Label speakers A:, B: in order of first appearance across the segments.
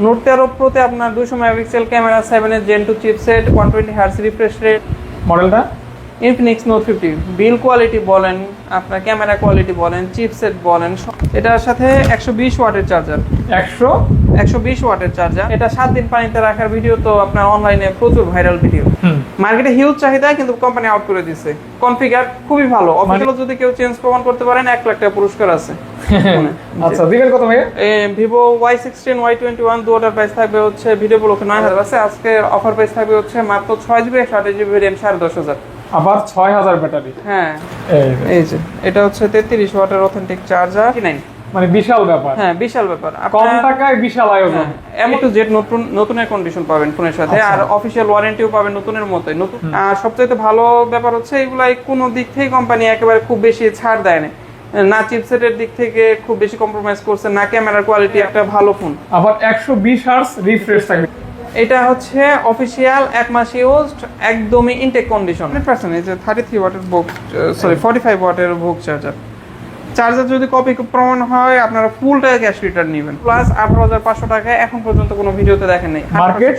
A: Note 13 প্রোতে আপনার 200 megapixel camera, 7 এর Gen 2 chipset, 120 hertz refresh rate.
B: মডেলটা
A: ইনফিনিক্স নোট 50, বিল quality বলেন, আপনার ক্যামেরা কোয়ালিটি বলেন, চিপসেট বলেন, এটার সাথে 120 ওয়াটের চার্জার। 120 ওয়াটের চার্জার। এটা 7 দিন পানিতে রাখার ভিডিও তো আপনার অনলাইনে প্রচুর ভাইরাল ভিডিও। মার্কেটে হিউজ চাহিদা, কিন্তু কোম্পানি আউট করে দিছে। কনফিগার খুবই ভালো, অফিসিয়াল যদি কেউ চেঞ্জ প্রমাণ করতে পারেন 1 লাখ টাকা পুরস্কার আছে।
B: আচ্ছা, দিবেন কত ভাই?
A: ভিভো Y16 Y21 দুটোর প্রাইস থাকবে হচ্ছে ভিডিও ব্লকে 9000 আছে। আজকে অফার প্রাইস থাকবে হচ্ছে মাত্র 6GB 128GB ভেরিয়েন্ট 10,500।
B: আবার 6000 ব্যাটারি।
A: হ্যাঁ, এই যে এটা হচ্ছে 33 ওয়াটের অথেন্টিক চার্জার।
B: মানে বিশাল ব্যাপার।
A: হ্যাঁ, বিশাল ব্যাপার।
B: কম টাকায় বিশাল আয়োজন।
A: M2 Z নতুনের কন্ডিশন পাবেন ফোনের সাথে, আর অফিশিয়াল ওয়ারেন্টিও পাবেন নতুনের মতোই। নতুন আর সবচেয়ে ভালো ব্যাপার হচ্ছে এগুলাই কোনো দিক থেকে কোম্পানি একেবারে খুব বেশি ছাড় দেয় না চিপসেটের দিক থেকে খুব বেশি কম্প্রোমাইজ করছে, না ক্যামেরার কোয়ালিটি। একটা ভালো ফোন।
B: আবার 120 হার্টজ রিফ্রেশ থাকবে।
A: এটা হচ্ছে অফিশিয়াল 1 মাস ইউজড, একদমই ইনটেক কন্ডিশন। 100% এই যে 33 ওয়াটের 45 ওয়াটের ভোগ চার্জার। চার্জার যদি কপি প্রমাণ হয় আপনারা ফুল টাকা ক্যাশ রিটার্ন নেবেন, প্লাস 18,500 টাকা। এখন পর্যন্ত কোনো ভিডিওতে দেখেন নাই। Market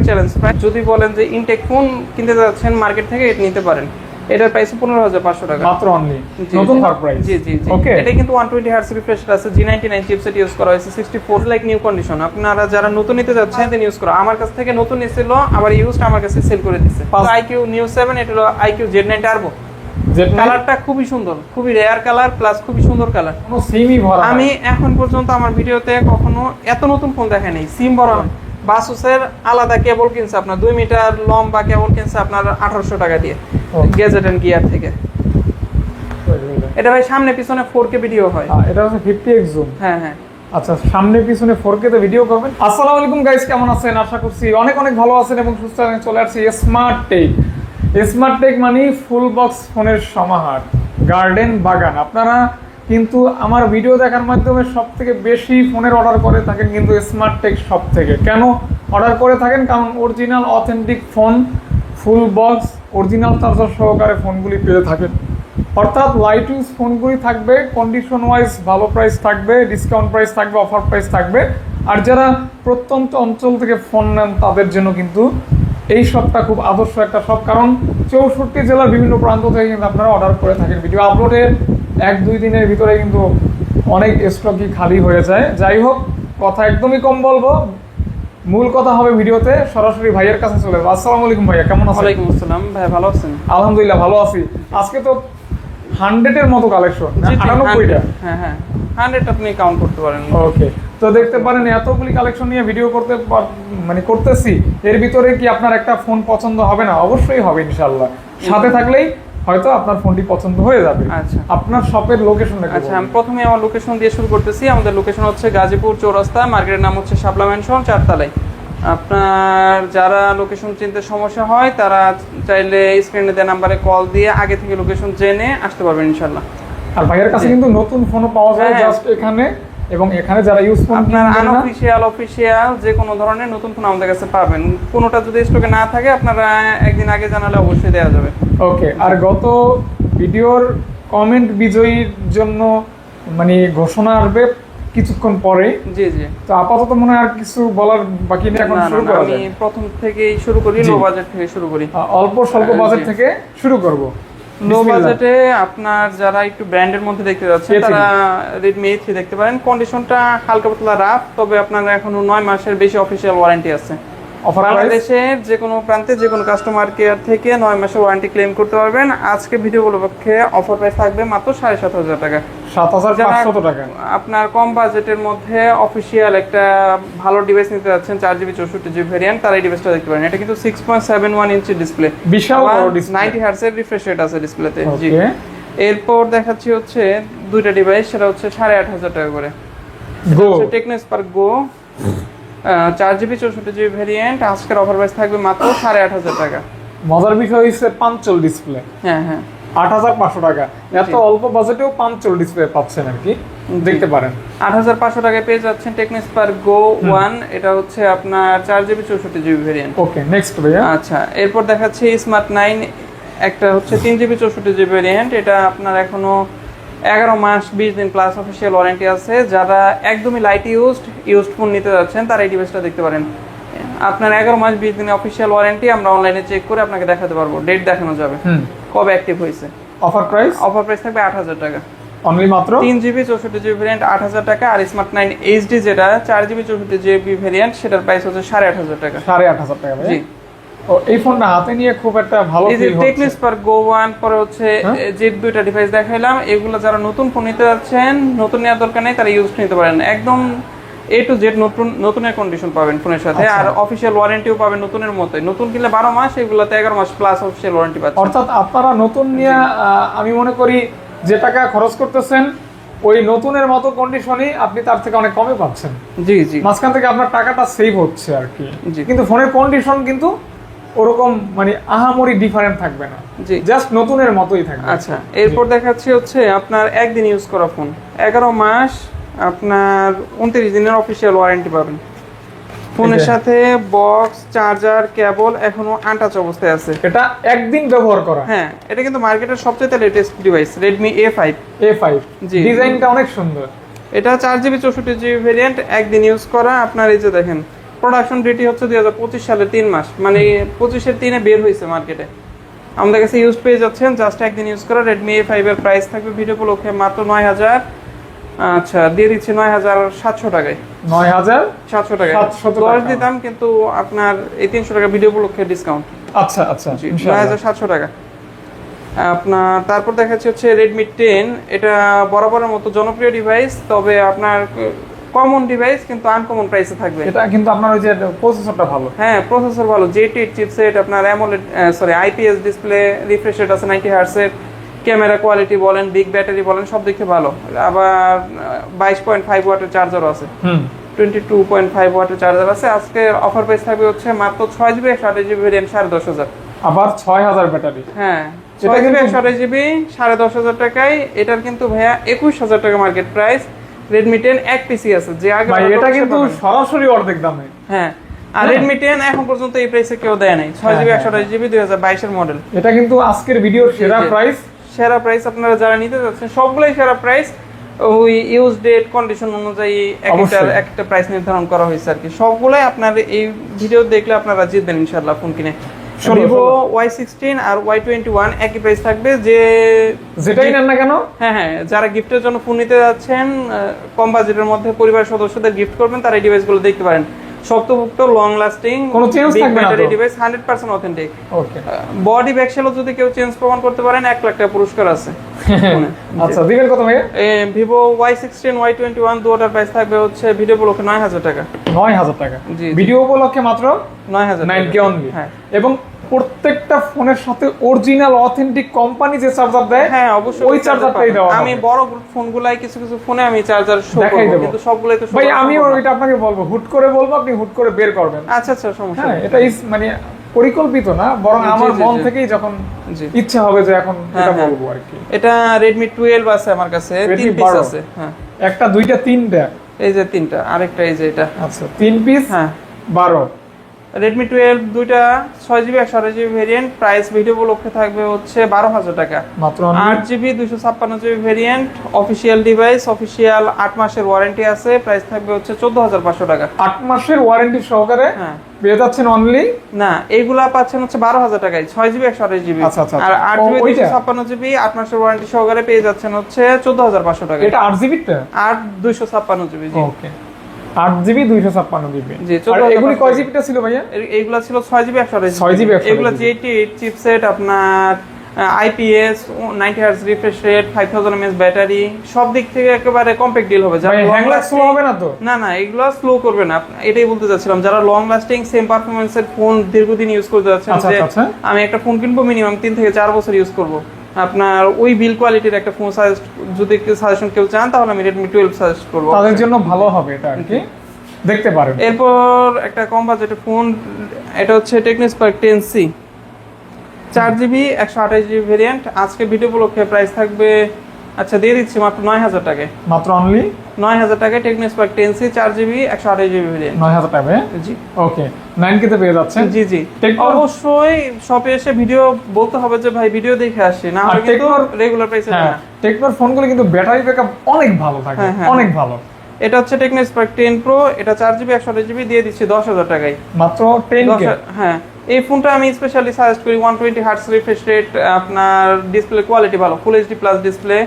A: challenge price. যদি বলেন যে ইনটেক ফোন কিনতে যাচ্ছেন মার্কেট থেকে, এটা নিতে পারেন। এটার প্রাইস 15,500 টাকা
B: মাত্র অনলি। নতুন প্রাইস।
A: জি। ওকে, এটা কিন্তু 120 হার্টজ রিফ্রেশ আছে, G99 চিপসেট ইউজ করা হয়েছে, 64 লাইক নিউ কন্ডিশন। আপনারা যারা নতুন নিতে যাচ্ছেন দেন ইউজ করো। আমার কাছ থেকে নতুন নিছিল, আবার ইউজড আমার কাছে সেল করে দিছে। IQ Neo 7, এটা হলো IQ Z9 টার্বো। কালারটা খুবই সুন্দর, খুবই রেয়ার কালার, প্লাস খুবই সুন্দর কালার।
B: কোনো সিমই ভরা।
A: আমি এখন পর্যন্ত আমার ভিডিওতে কখনো এত নতুন ফোন দেখে নাই। সিম ভরা। বাসুসের আলাদা কেবল কিনছে আপনার 2 মিটার লম্বা কেবল কিনছে আপনার 1800 টাকা দিয়ে গ্যাজেট এন্ড গিয়ার থেকে। এটা ভাই সামনে পিছনে 4K ভিডিও হয়।
B: এটা হচ্ছে 50x জুম।
A: হ্যাঁ।
B: আচ্ছা, সামনে পিছনে 4K তে ভিডিও করবেন। আসসালামু আলাইকুম গাইস, কেমন আছেন? আশা করছি অনেক ভালো আছেন এবং সুস্থ আছেন। চলে আসছি স্মার্ট টেক মানে ফুল বক্স ফোনের সমাহার, গার্ডেন বাগান। আপনারা কিন্তু আমার ভিডিও দেখার মাধ্যমে সবথেকে বেশি ফোনের অর্ডার করে থাকেন কিন্তু স্মার্ট টেক শপ থেকে। কেন অর্ডার করে থাকেন? কারণ original authentic phone, full box, original charger সহকারে ফোনগুলি পেয়ে থাকেন। অর্থাৎ লাইট ইউজ ফোনগুলি থাকবে, কন্ডিশন ওয়াইজ ভালো প্রাইস থাকবে, ডিসকাউন্ট প্রাইস থাকবে, অফার প্রাইস থাকবে। আর যারা প্রত্যন্ত অঞ্চল থেকে ফোন নেন তাদের জন্য কিন্তু এই শপটা খুব আদর্শ একটা শপ, কারণ 64 জেলার বিভিন্ন প্রান্ত থেকে কিন্তু আপনারা অর্ডার করে থাকেন। ভিডিও আপলোডের 1-2 দিনের ভিতরে কিন্তু অনেক স্টকই খালি হয়ে যায়। যাই হোক, কথা একদমই কম বলবো, মূল কথা হবে ভিডিওতে। সরাসরি ভাইয়ের কাছে চলে যাবো। আসসালামু আলাইকুম ভাইয়া, কেমন আছেন?
A: ওয়ালাইকুম আসসালাম ভাই, ভালো আছেন?
B: আলহামদুলিল্লাহ ভালো আছি। আজকে তো 100-এর মতো কালেকশন। 98টা।
A: হ্যাঁ 100 আপনি কাউন্ট করতে পারেন।
B: ওকে, তো দেখতে পারেন এতগুলি কালেকশন নিয়ে ভিডিও করতেছি। এর ভিতরে কি আপনার একটা ফোন পছন্দ হবে না? অবশ্যই হবে ইনশাআল্লাহ। সাথে থাকলেই হয়তো আপনার ফোনটি পছন্দ হয়ে যাবে।
A: আচ্ছা,
B: আপনার শপের লোকেশনটা কি?
A: আচ্ছা, আমি প্রথমে আমার লোকেশন দিয়ে শুরু করতেছি। আমাদের লোকেশন হচ্ছে গাজীপুর চৌরাস্তা, মার্কেটের নাম হচ্ছে শাপলা ম্যানশন, 4 তলায়। আপনার যারা লোকেশন চিনতে সমস্যা হয় তারা চাইলে স্ক্রিনে দেওয়া নাম্বারে কল দিয়ে আগে থেকে লোকেশন জেনে আসতে পারবেন ইনশাআল্লাহ।
B: আর ভাইয়ের কাছে কিন্তু নতুন ফোনও পাওয়া যায় জাস্ট এখানে, এবং এখানে যারা ইউজ ফোন
A: আপনার আনঅফিশিয়াল অফিশিয়াল যে কোনো ধরনের নতুন ফোন আমাদের কাছে পাবেন। কোনোটা যদি স্টকে না থাকে আপনারা একদিন আগে জানালে অবশ্যই দেওয়া যাবে।
B: ওকে, আর গত ভিডিওর কমেন্ট বিজয়ীর জন্য মানে ঘোষণা আসবে কিছুক্ষণ পরে।
A: জি।
B: তো আপাতত মনে হয় আর কিছু বলার বাকি নেই, এখন শুরু করা যাক।
A: আমি প্রথম থেকেই শুরু করি, লো বাজেট থেকে শুরু করি।
B: অল্প স্বল্প বাজেট থেকে শুরু করব।
A: লো বাজেটে আপনার যারা একটু ব্র্যান্ডের মধ্যে দেখতে যাচ্ছেন তারা Redmi A3 দেখতে পারেন। কন্ডিশনটা হালকা পাতলা রাফ, তবে আপনার এখনো 9 মাসের বেশি অফিশিয়াল ওয়ারেন্টি আছে। বাংলাদেশের যে কোনো প্রান্তে যে কোনো কাস্টমার কেয়ার থেকে 9 মাসের ওয়ারেন্টি ক্লেম করতে পারবেন। আজকে ভিডিও উপলক্ষে অফার প্রাইস থাকবে মাত্র 7,500 টাকা।
B: 7,500 টাকা।
A: আপনার কম বাজেটের মধ্যে অফিশিয়াল একটা ভালো ডিভাইস নিতে যাচ্ছেন, 4GB 64GB ভেরিয়েন্ট, তার এই ডিভাইসটা দেখতে পারেন। এটা কিন্তু 6.71 ইঞ্চি ডিসপ্লে,
B: বিশাল বড় ডিসপ্লে,
A: 90 হার্টজের রিফ্রেশ রেট আছে ডিসপ্লেতে। জি। এরপর দেখাচ্ছি হচ্ছে দুইটা ডিভাইস, সেটা হচ্ছে 8,500 টাকা করে। টেকনো স্পার্ক গো 4GB 64GB ভেরিয়েন্ট, আজকের অফার প্রাইস থাকবে মাত্র 8,500 টাকা।
B: মজার বিষয় হচ্ছে পাঞ্চল ডিসপ্লে।
A: হ্যাঁ
B: 8,500 টাকা। এত অল্প বাজেটেও পাঞ্চল ডিসপ্লে পাচ্ছেন আর কি, দেখতে পারেন।
A: 8,500 টাকায় পেয়ে যাচ্ছেন টেকনো স্পার্ক গো 1। এটা হচ্ছে আপনার 4GB 64GB ভেরিয়েন্ট।
B: ওকে, নেক্সট ভাইয়া।
A: আচ্ছা, এরপর দেখাচ্ছি স্মার্ট 9, একটা হচ্ছে 3GB 64GB ভেরিয়েন্ট। এটা আপনার এখনো 11 মাস 20 দিন প্লাস অফিসিয়াল ওয়ারেন্টি আছে। যারা একদমই লাইট ইউজড ফোন নিতে যাচ্ছেন তারা এই ডিভাইসটা দেখতে পারেন। আপনার 11 মাস 20 দিনের অফিসিয়াল ওয়ারেন্টি আমরা অনলাইনে চেক করে আপনাকে দেখাতে পারবো, ডেট দেখানো যাবে কবে অ্যাক্টিভ হয়েছে।
B: অফার প্রাইস
A: থাকবে 8000 টাকা
B: অনলি, মাত্র
A: 3GB 64GB ভেরিয়েন্ট 8000 টাকা। আর স্মার্ট 9 HD যেটা 4GB 64GB ভেরিয়েন্ট সেটার প্রাইস হচ্ছে 8500 টাকা।
B: 8500 টাকা ভাই। জি, ও এই ফোনটা হাতে নিয়ে খুব একটা ভালো ফিল হচ্ছে।
A: টেকনিক স্পার্ক Go 1 পরে হচ্ছে যে দুইটা ডিভাইস দেখাইলাম, এগুলো যারা নতুন ফোন নিতে যাচ্ছেন, নতুন নেওয়ার দরকার নেই, তারা ইউজ নিতে পারেন। একদম A to Z নতুনের কন্ডিশন পাবেন ফোনের সাথে। আর অফিশিয়াল ওয়ারেন্টিও পাবেন নতুনের মতোই। নতুন কিনলে 12 মাস, এগুলোতে 11 মাস প্লাস অফিশিয়াল ওয়ারেন্টি পাচ্ছেন।
B: অর্থাৎ আপনারা নতুন নিয়ে আমি মনে করি যে টাকা খরচ করতেছেন ওই নতুনের মতো কন্ডিশনই আপনি তার থেকে অনেক কমে পাচ্ছেন।
A: জি জি,
B: মাঝখান থেকে আপনার টাকাটা সেভ হচ্ছে আর কি।
A: জি।
B: কিন্তু ফোনের কন্ডিশন কিন্তু ওরকম মানে আহামরি ডিফারেন্ট থাকবে না,
A: জি,
B: জাস্ট নতুনের মতোই থাকবে।
A: আচ্ছা, এরপর দেখাচ্ছি হচ্ছে আপনার একদিন ইউজ করা ফোন, 11 মাস আপনার 29 দিনের অফিশিয়াল ওয়ারেন্টি পাবেন। ফোনের সাথে বক্স, চার্জার, কেবল এখনো আনটাচ অবস্থায় আছে।
B: এটা একদিন ব্যবহার করা।
A: হ্যাঁ, এটা কিন্তু মার্কেটের সবচেয়ে লেটেস্ট ডিভাইস, Redmi A5।
B: জি, ডিজাইনটা অনেক সুন্দর।
A: এটা 4GB 64GB ভেরিয়েন্ট, একদিন ইউজ করা। আপনার এই যে দেখেন, প্রোডাকশন ডেটই হচ্ছে 2025 সালের 3 মাস, মানে 25-এর 3-এ বের হয়েছে মার্কেটে। আমাদের কাছে ইউজ পেয়ে যাচ্ছেন, জাস্ট একদিন ইউজ করা। Redmi A5 এর প্রাইস থাকবে ভিডিও উপলক্ষে মাত্র 9000। আচ্ছা, দিয়ে দিচ্ছি 9700 টাকায়।
B: 9700
A: টাকায় 10 দিতাম, কিন্তু আপনার এই 300 টাকা ভিডিও উপলক্ষে ডিসকাউন্ট।
B: আচ্ছা আচ্ছা,
A: 9700 টাকা। আপনার তারপর দেখাচ্ছি হচ্ছে Redmi 10। এটা বরাবরের মতো জনপ্রিয় ডিভাইস, তবে আপনার কমন ডিভাইস কিন্তু আনকমন প্রাইসে থাকবে।
B: এটা কিন্তু আপনার ওই যে প্রসেসরটা ভালো।
A: হ্যাঁ, প্রসেসর ভালো, J8 চিপসেট, আপনার AMOLED IPS display, refresh rate আছে 90 হার্টজের, ক্যামেরা কোয়ালিটি বলেন, বিগ ব্যাটারি বলেন, সব দিকে ভালো। আবার 22.5 ওয়াটের চার্জার আছে, 22.5 ওয়াটের চার্জার আছে। আজকে অফার প্রাইস থাকবে হচ্ছে মাত্র 6GB 128GB ভেরিয়েন্ট 10500।
B: আবার 6000 ব্যাটারি।
A: হ্যাঁ, 6GB 128GB 10500 টাকায়। এটার কিন্তু ভাইয়া 21000 টাকা মার্কেট প্রাইস। Redmi 10 এক পিসি আছে, যে আগে
B: ভাই এটা কিন্তু সরাসরি অর্ধেক দামে।
A: হ্যাঁ, আর Redmi 10 এখন পর্যন্ত এই প্রাইসে কেউ দেয় নাই। 6GB 128GB 2022 এর মডেল।
B: এটা কিন্তু আজকের ভিডিওর সেরা প্রাইস।
A: আপনারা যারা নিতে যাচ্ছেন সবগুলাই সেরা প্রাইস। ওই ইউজ ডেট কন্ডিশন অনুযায়ী একটা প্রাইস নির্ধারণ করা হয়েছে আর কি। সবগুলাই আপনার এই ভিডিও দেখলে আপনারা জিতবেন ইনশাআল্লাহ ফোন কিনে। Vivo Y16 আর Y21 একই প্রাইস থাকবে,
B: যেটাই নেন না কেন।
A: হ্যাঁ, যারা গিফটের জন্য ফোন নিতে যাচ্ছেন, কম বাজেটের মধ্যে পরিবারের সদস্যদের গিফট করবেন, তারা এই ডিভাইসগুলো দেখতে পারেন। শক্তপোক্ত, লং লাস্টিং,
B: কোনো চেঞ্জ থাকবে না,
A: ডিভাইস 100% অথেন্টিক।
B: ওকে,
A: বডি ব্যাকশেলও যদি কেউ চেঞ্জ প্রমাণ করতে পারেন 1 লাখ টাকা পুরস্কার আছে।
B: আচ্ছা, দিবেন কত ভাই?
A: Vivo Y16 Y21 দুটোটার প্রাইস থাকবে হচ্ছে ভিডিও উপলক্ষে 9000 টাকা।
B: 9000 টাকা ভিডিও উপলক্ষে মাত্র
A: 9000
B: 9K অনলি। হ্যাঁ, এবং প্রত্যেকটা ফোনের সাথে অরিজিনাল অথেন্টিক কোম্পানি যে চার্জার দেয়,
A: হ্যাঁ অবশ্যই
B: ওই চার্জারটাই দেওয়া।
A: আমি বড় ফোনগুলাই কিছু ফোনে আমি চার্জার শো করব, কিন্তু সবগুলাই তো
B: ভাই আমি ওইটা আপনাকে বলবো, হুট করে বলবো, আপনি হুট করে বের করবেন।
A: আচ্ছা, সমস্যা নেই।
B: এটা মানে পরিকল্পিত না, বরং আমার মন থেকেই যখন ইচ্ছা হবে যে এখন এটা বলবো আর কি।
A: এটা Redmi 12 আছে আমার কাছে, 3 পিস আছে। হ্যাঁ,
B: একটা, দুইটা, তিনটা।
A: এই যে তিনটা, আরেকটা এই যে এটা।
B: আচ্ছা, 3 পিস। হ্যাঁ, 12।
A: Redmi 12 দুইটা 6GB 128GB variant, price video উপলক্ষে থাকবে হচ্ছে 12000 টাকা
B: মাত্র।
A: 8GB 256GB variant, official device, official 8 মাসের ওয়ারেন্টি আছে, প্রাইস থাকবে হচ্ছে 14500 টাকা।
B: 8 মাসের ওয়ারেন্টি সহকারে পেয়ে যাচ্ছেন অনলি।
A: না, এইগুলা পাচ্ছেন হচ্ছে 12000 টাকায়, 6GB 128GB। আর 8GB 256GB 8 মাসের ওয়ারেন্টি সহকারে পেয়ে যাচ্ছেন হচ্ছে 14500 টাকা।
B: এটা 8GB টা?
A: 8 256GB।
B: ওকে, 8GB 256GB।
A: জি,
B: আর এগুলি কয় জিবি টা ছিল ভাইয়া?
A: এইগুলা ছিল 6GB 128GB।
B: 6GB 128GB।
A: এগুলা J8 চিপসেট, আপনার IPS 90 hertz refresh rate, 5000 mAh battery, সব দিক থেকে একেবারে কম্প্যাক্ট ডিল হবে।
B: ভাই হ্যাং স্লো হবে না তো?
A: না, এগুলা স্লো করবে না। এটাই বলতে চাচ্ছিলাম, যারা লং লাস্টিং সেম পারফরম্যান্সের ফোন দীর্ঘদিন ইউজ করতে যাচ্ছেন, যে আমি একটা ফোন কিনবো মিনিমাম 3 থেকে 4 বছর ইউজ করব, আপনার ওই বিল কোয়ালিটির একটা ফোন যদি সাজেশন কেউ চান, তাহলে আমি Redmi 12 সাজেস্ট করব।
B: তাদের জন্য ভালো হবে এটা আর কি, দেখতে পারেন।
A: এরপর একটা কম বাজেটের ফোন, এটা হচ্ছে technique spark 10C, 4GB 128GB variant. আজকে ভিডিও উপলক্ষে প্রাইস থাকবে আচ্ছা দিয়ে দিচ্ছি মাত্র 9000 টাকায়।
B: মাত্র অনলি
A: 9000 টাকায় Tecno Spark 10C 4GB 128GB variant.
B: 9000 টাকা
A: জি
B: ওকে 9K তে পেয়ে যাচ্ছেন।
A: জি জি
B: Tecno-
A: অবশ্যই শপে এসে ভিডিও বলতে হবে যে ভাই ভিডিও দেখে আসি, না হলে
B: আর
A: কিন্তু
B: Tecno-
A: রেগুলার প্রাইসে
B: হ্যাঁ
A: না।
B: টেকনোর ফোনগুলো কিন্তু ব্যাটারি ব্যাকআপ অনেক ভালো থাকে,
A: হ্যাঁ, হ্যাঁ,
B: অনেক ভালো।
A: এটা হচ্ছে টেকনো স্পার্ক 10 প্রো, এটা 4GB 128GB দিয়ে দিচ্ছি 10000 টাকায়।
B: মাত্র 10K।
A: হ্যাঁ এই ফোনটা আমি স্পেশালি সাজেস্ট করি 120 হার্টজ রিফ্রেশ রেট, আপনার ডিসপ্লে কোয়ালিটি ভালো, ফুল এইচডি প্লাস ডিসপ্লে,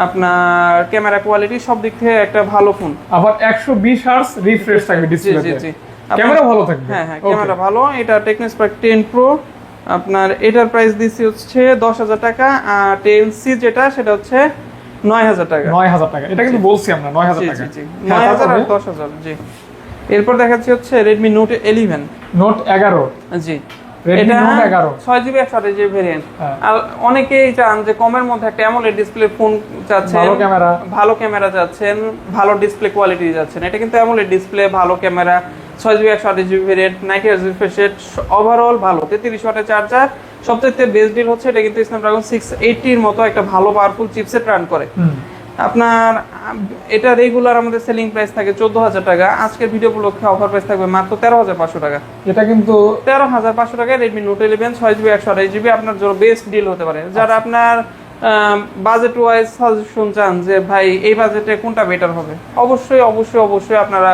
A: আপনার ক্যামেরা কোয়ালিটি সব দিক থেকে একটা ভালো ফোন।
B: আবার 120 হার্জ রিফ্রেশ থাকবে
A: জি
B: ডিসপ্লেতে।
A: জি
B: ক্যামেরা ভালো থাকবে।
A: হ্যাঁ হ্যাঁ ক্যামেরা ভালো। এটা টেকনো স্পার্ক 10 প্রো, আপনার এটার প্রাইস দিচ্ছি হচ্ছে 10000 টাকা, আর 10C যেটা সেটা হচ্ছে 9000 টাকা।
B: 9000 টাকা, এটা কিন্তু বলছি আমরা 9000
A: জি
B: টাকা।
A: জি জি
B: হ্যাঁ,
A: 9000 আর
B: তারপরে
A: 10000 জি। এরপর দেখাচ্ছি হচ্ছে Redmi Note 11
B: নোট 11
A: জি।
B: Redmi
A: এটা
B: Note 11
A: 6GB 128GB ভেরিয়েন্ট।
B: হ্যাঁ।
A: আর অনেকেই চান যে কমের মধ্যে একটা AMOLED ডিসপ্লে ফোন চাচ্ছেন, ভালো ক্যামেরা চাচ্ছেন, ভালো ডিসপ্লে কোয়ালিটি যাচ্ছেন। এটা কিন্তু AMOLED ডিসপ্লে, ভালো camera, 6GB 128GB variant, 90 Hz refresh rate, overall ভালো, 33 ওয়াটের চার্জার। সবচেয়ে বেস্ট ডিল হচ্ছে এটা কিন্তু Snapdragon 680 এর মতো একটা ভালো পাওয়ারফুল চিপসেট রান করে। আপনার এটা রেগুলার আমাদের সেলিং প্রাইস থাকে 14000 টাকা, আজকের ভিডিও উপলক্ষে অফার প্রাইস থাকবে মাত্র 13500 টাকা।
B: এটা কিন্তু
A: 13500 টাকায় Redmi Note 11 6GB 128GB আপনার জন্য বেস্ট ডিল হতে পারে। যারা আপনার বাজেট ওয়াইজ সাজেশন চান যে ভাই এই বাজেটে কোনটা বেটার হবে, অবশ্যই অবশ্যই অবশ্যই আপনারা,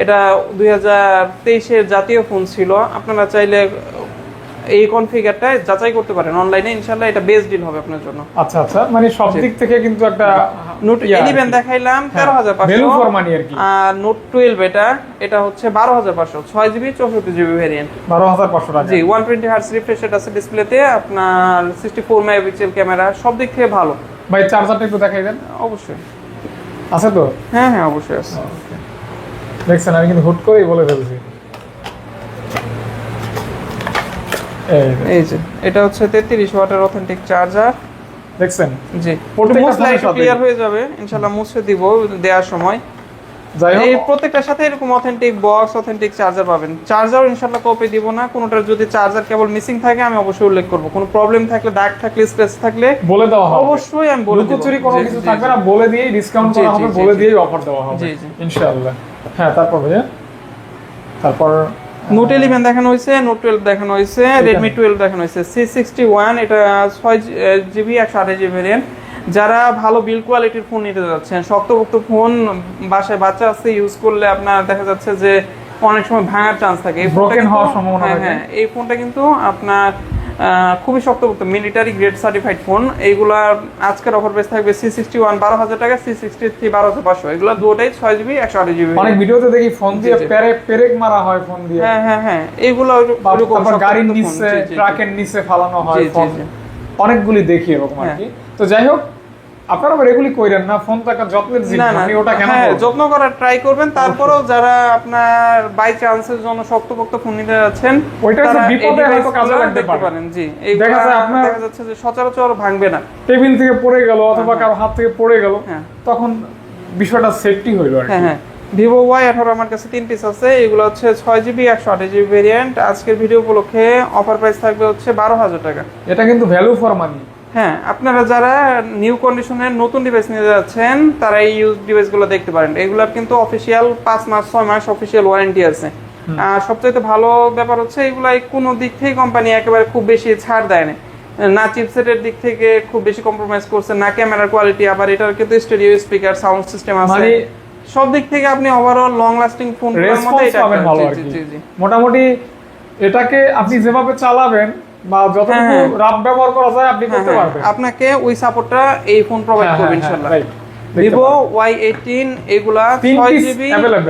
A: এটা 2023 এর জাতীয় ফোন ছিল, আপনারা চাইলে এই কনফিগারটা যাচাই করতে পারেন অনলাইনে, ইনশাআল্লাহ এটা বেস্ট ডিল হবে আপনার জন্য।
B: আচ্ছা আচ্ছা, মানে সব দিক থেকে কিন্তু একটা
A: নোট 11 দেখাইলাম 13500,
B: ভ্যালু ফর মানি আর কি।
A: আর নোট 12 এটা হচ্ছে 12500, 6GB 64GB ভেরিয়েন্ট,
B: 12500 টাকা।
A: জি। 120 হার্টজ রিফ্রেশ রেট আছে ডিসপ্লেতে, আপনার 64 মেগাপিক্সেল ক্যামেরা, সব দিক থেকে ভালো।
B: ভাই চার্জারটা একটু দেখাই দেন।
A: অবশ্যই
B: আছে তো?
A: হ্যাঁ হ্যাঁ অবশ্যই আছে।
B: দেখছেন আমি কিন্তু হুট করেই বলে ফেলছি।
A: এই যে এটা হচ্ছে 33 ওয়াটের অথেন্টিক চার্জার,
B: দেখছেন?
A: জি।
B: প্রত্যেকটা
A: মোস্ট
B: ফোনের
A: লাইকলি
B: সাথে
A: ক্লিয়ার হয়ে যাবে ইনশাআল্লাহ, মুছে দিব দেওয়ার সময়।
B: যাই হোক
A: এই প্রত্যেকটার সাথে এরকম অথেন্টিক বক্স, অথেন্টিক চার্জার পাবেন। চার্জারও ইনশাআল্লাহ কপি দিব না, কোনোটার যদি চার্জার কেবল মিসিং থাকে আমি অবশ্যই উল্লেখ করব। কোনো প্রবলেম থাকলে, দাগ থাকলে, স্ক্র্যাচ থাকলে
B: বলে দেওয়া হবে,
A: অবশ্যই আমি বলে দেব।
B: লুকোচুরি কোনো
A: জি,
B: কিছু
A: জি,
B: থাকবে
A: জি।
B: না, বলে দিয়েই ডিসকাউন্ট
A: জি,
B: করা
A: জি,
B: হবে,
A: জি,
B: বলে
A: জি।
B: দিয়েই অফার দেওয়া হবে
A: জি, জি।
B: ইনশাআল্লাহ। হ্যাঁ তারপর ভাইয়া, তারপর
A: নোট 11 দেখানো হয়েছে, নোট 12 দেখানো হয়েছে, Redmi 12 দেখানো হয়েছে, C61, এটা 6GB 128GB ভেরিয়েন্ট। যারা ভালো বিল্ড কোয়ালিটির ফোন নিতে যাচ্ছেন, শক্তপোক্ত ফোন, বাসায় বাচ্চা আছে, ইউজ করলে আপনার দেখা যাচ্ছে যে অনেক সময় ভাঙার চান্স থাকে, এই ফোনটা
B: ব্রোকেন
A: কিন্তু-
B: হওয়ার সম্ভাবনা
A: হ্যাঁ,
B: থাকে।
A: হ্যাঁ, এই ফোনটা কিন্তু আপনার খুবই শক্তপোক্ত, মিলিটারি গ্রেড সার্টিফাইড ফোন। এইগুলা আজকের অফার প্রাইস থাকবে C61 12000 টাকা, C63 12500, এগুলো দুটোই 6GB 128GB।
B: অনেক ভিডিওতে দেখি ফোন দিয়ে
A: জি, জি।
B: পেরেক মারা হয় ফোন দিয়ে,
A: হ্যাঁ হ্যাঁ হ্যাঁ এইগুলো
B: তারপর গাড়ির নিচে, ট্রাকের নিচে ফালানো হয়
A: জি, জি,
B: ফোন,
A: জি।
B: অনেকগুলি দেখি এরকম আর কি। তো যাই হোক, আপনারা আবার এগুলি কইরেন না, ফোন তো একটা যত্নের জিনিস,
A: না না
B: আপনি ওটা কেন
A: হ্যাঁ,
B: করবেন?
A: যত্ন করার ট্রাই করবেন। তারপরেও যারা আপনার বাই চান্সের জন্য শক্তপোক্ত ফোন নিতে যাচ্ছেন,
B: ওইটা হচ্ছে
A: তারা এই
B: বিপদে হয়তো
A: device
B: কাজে
A: গুলো
B: লাগতে
A: দেখতে
B: পারে।
A: পারেন। জি
B: দেখা যায় আপনার-
A: দেখা যাচ্ছে যে সচরাচর ভাঙবে না।
B: টেবিল থেকে পড়ে গেল অথবা কারো হাত থেকে পড়ে গেল,
A: হ্যাঁ।
B: তখন বিষয়টা সেফটি হইলো আর
A: হ্যাঁ
B: কি।
A: হ্যাঁ ভিভো Y18 আমার কাছে 3 পিস আছে, এগুলো হচ্ছে 6GB 128GB ভেরিয়েন্ট। আজকের ভিডিও উপলক্ষে অফার প্রাইস থাকবে হচ্ছে 12000 টাকা।
B: এটা কিন্তু ভ্যালু ফর মানি।
A: হ্যাঁ, আপনারা যারা নিউ কন্ডিশনের নতুন ডিভাইস নিতে যাচ্ছেন তারা এই ইউজ ডিভাইসগুলো দেখতে পারেন। এগুলোর কিন্তু অফিসিয়াল 5 মাস 6 মাস অফিসিয়াল ওয়ারেন্টি আছে। আর সবচেয়ে ভালো ব্যাপার হচ্ছে এগুলাই কোনো দিক থেকে কোম্পানি একেবারে খুব বেশি ছাড় দেয় না, না চিপসেটের দিক থেকে খুব বেশি কম্প্রোমাইজ করছে, না ক্যামেরার কোয়ালিটি, আবার এটার কিন্তু স্টেরিও স্পিকার, সাউন্ড সিস্টেম আছে,
B: মানে
A: সব দিক থেকে আপনি overall long lasting phone
B: response পাবেন ভালো আর কি। মোটামুটি এটাকে আপনি যেভাবে চালাবেন বা যতটুকু রাফ ব্যবহার করা যায় আপনি করতে পারবেন।
A: আপনাকে ওই সাপোর্টটা এই ফোন প্রোভাইড করবে ইনশাআল্লাহ। ভিভো Y18 এগুলা 6GB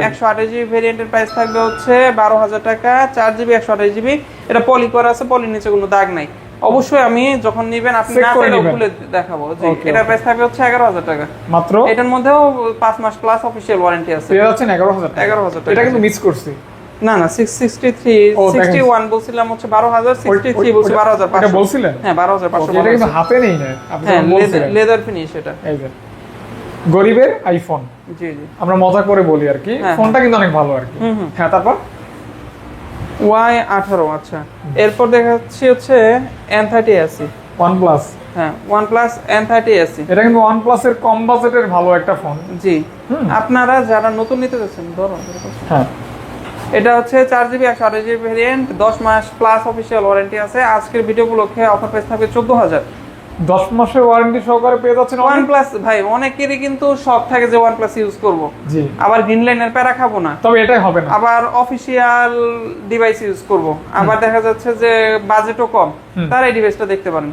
A: 128GB ভেরিয়েন্টের প্রাইস থাকবে হচ্ছে 12000 টাকা, 4GB 128GB। এটা পলি করা আছে, পলির নিচে কোনো দাগ নাই। অবশ্যই আমি যখন নিবেন আপনি
B: Check
A: না
B: করে
A: চাইলেও
B: নিবেন।
A: খুলে দেখাবো। জি,
B: Okay,
A: এটার
B: okay.
A: প্রাইস থাকবে হচ্ছে 11000 টাকা
B: মাত্র।
A: এটার মধ্যেও 5 মাস প্লাস অফিশিয়াল ওয়ারেন্টি আছে।
B: পেয়ে যাচ্ছেন 11000 টাকা।
A: 11000 টাকা।
B: এটা কিন্তু মিস করছি।
A: না না 663
B: ও, দেখেন।
A: 61 বলছিলাম হচ্ছে 12000, 63 বলছি 12500।
B: এটা বলছিলেন?
A: হ্যাঁ 12500।
B: এটা কিন্তু হাতে নেই না, আপনি
A: হ্যাঁ
B: যখন বলছিলেন।
A: লেদার ফিনিশ এটা।
B: এই যে গরিবের আইফোন,
A: জি জি।
B: আমরা মজা করে বলি আর কি,
A: হ্যাঁ,
B: ফোনটা কিন্তু অনেক ভালো আর কি। হ্যাঁ তারপর
A: Y18 আচ্ছা। এরপর দেখাচ্ছি হচ্ছে N30 আছে।
B: OnePlus
A: হ্যাঁ OnePlus N30 SE।
B: এটা কিন্তু OnePlus এর কম বাজেটের ভালো একটা ফোন।
A: জি আপনারা যারা নতুন নিতে যাচ্ছেন ধরো
B: হ্যাঁ
A: এটা হচ্ছে 4GB 128GB ভেরিয়েন্ট, 10 মাস প্লাস অফিসিয়াল ওয়ারেন্টি আছে। আজকের ভিডিও উপলক্ষে অফার প্রাইস থাকবে 14000।
B: 10 মাসের ওয়ারেন্টি সহকারে পেয়ে যাচ্ছেন
A: OnePlus ভাই অনেকেরই কিন্তু শখ থাকে যে OnePlus ইউজ করব,
B: জি,
A: আবার গ্রিন লাইনের প্যারা খাবো না,
B: তবে এটাই হবে না,
A: আবার অফিসিয়াল ডিভাইস ইউজ করব, আবার দেখা যাচ্ছে যে বাজেটও কম, তারা এই ডিভাইসটা দেখতে পারেন।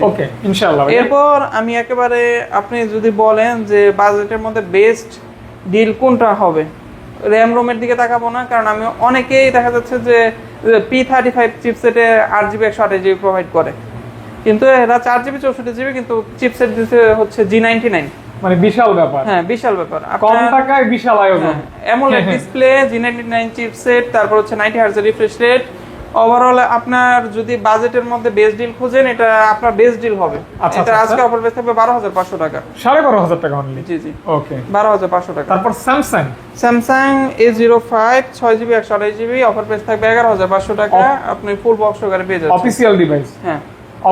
B: ওকে ইনশাআল্লাহ।
A: এরপর আমি একেবারে আপনি যদি বলেন যে বাজেটের মধ্যে বেস্ট ডিল কোনটা হবে, র্যাম রোমের দিকে তাকাবো না, কারণ আমি অনেকেই দেখা যাচ্ছে যে P35 চিপসেটে 8GB 128GB প্রোভাইড করে, কিন্তু এরা 4GB 64GB কিন্তু চিপসেট দিতে হচ্ছে G99,
B: মানে বিশাল ব্যাপার।
A: হ্যাঁ বিশাল ব্যাপার,
B: কম টাকায় বিশাল আয়োজন।
A: অ্যামোলেড ডিসপ্লে, G99 চিপসেট, তারপর হচ্ছে 90 Hz রিফ্রেশ রেট। ওভারঅল আপনার যদি বাজেটের মধ্যে বেস্ট ডিল খোঁজেন, এটা আপনার বেস্ট ডিল হবে।
B: আচ্ছা,
A: এটা
B: আচ্ছা,
A: আজকে অফার প্রাইস থাকবে 12500 টাকা।
B: 12500 টাকা অনলি।
A: জি জি
B: ওকে
A: 12500 টাকা।
B: তারপর
A: Samsung A05 6GB 128GB offer price থাকবে 11500 টাকা। আপনি ফুল বক্স সহকারে পেয়ে যাচ্ছেন
B: অফিসিয়াল ডিভাইস।
A: হ্যাঁ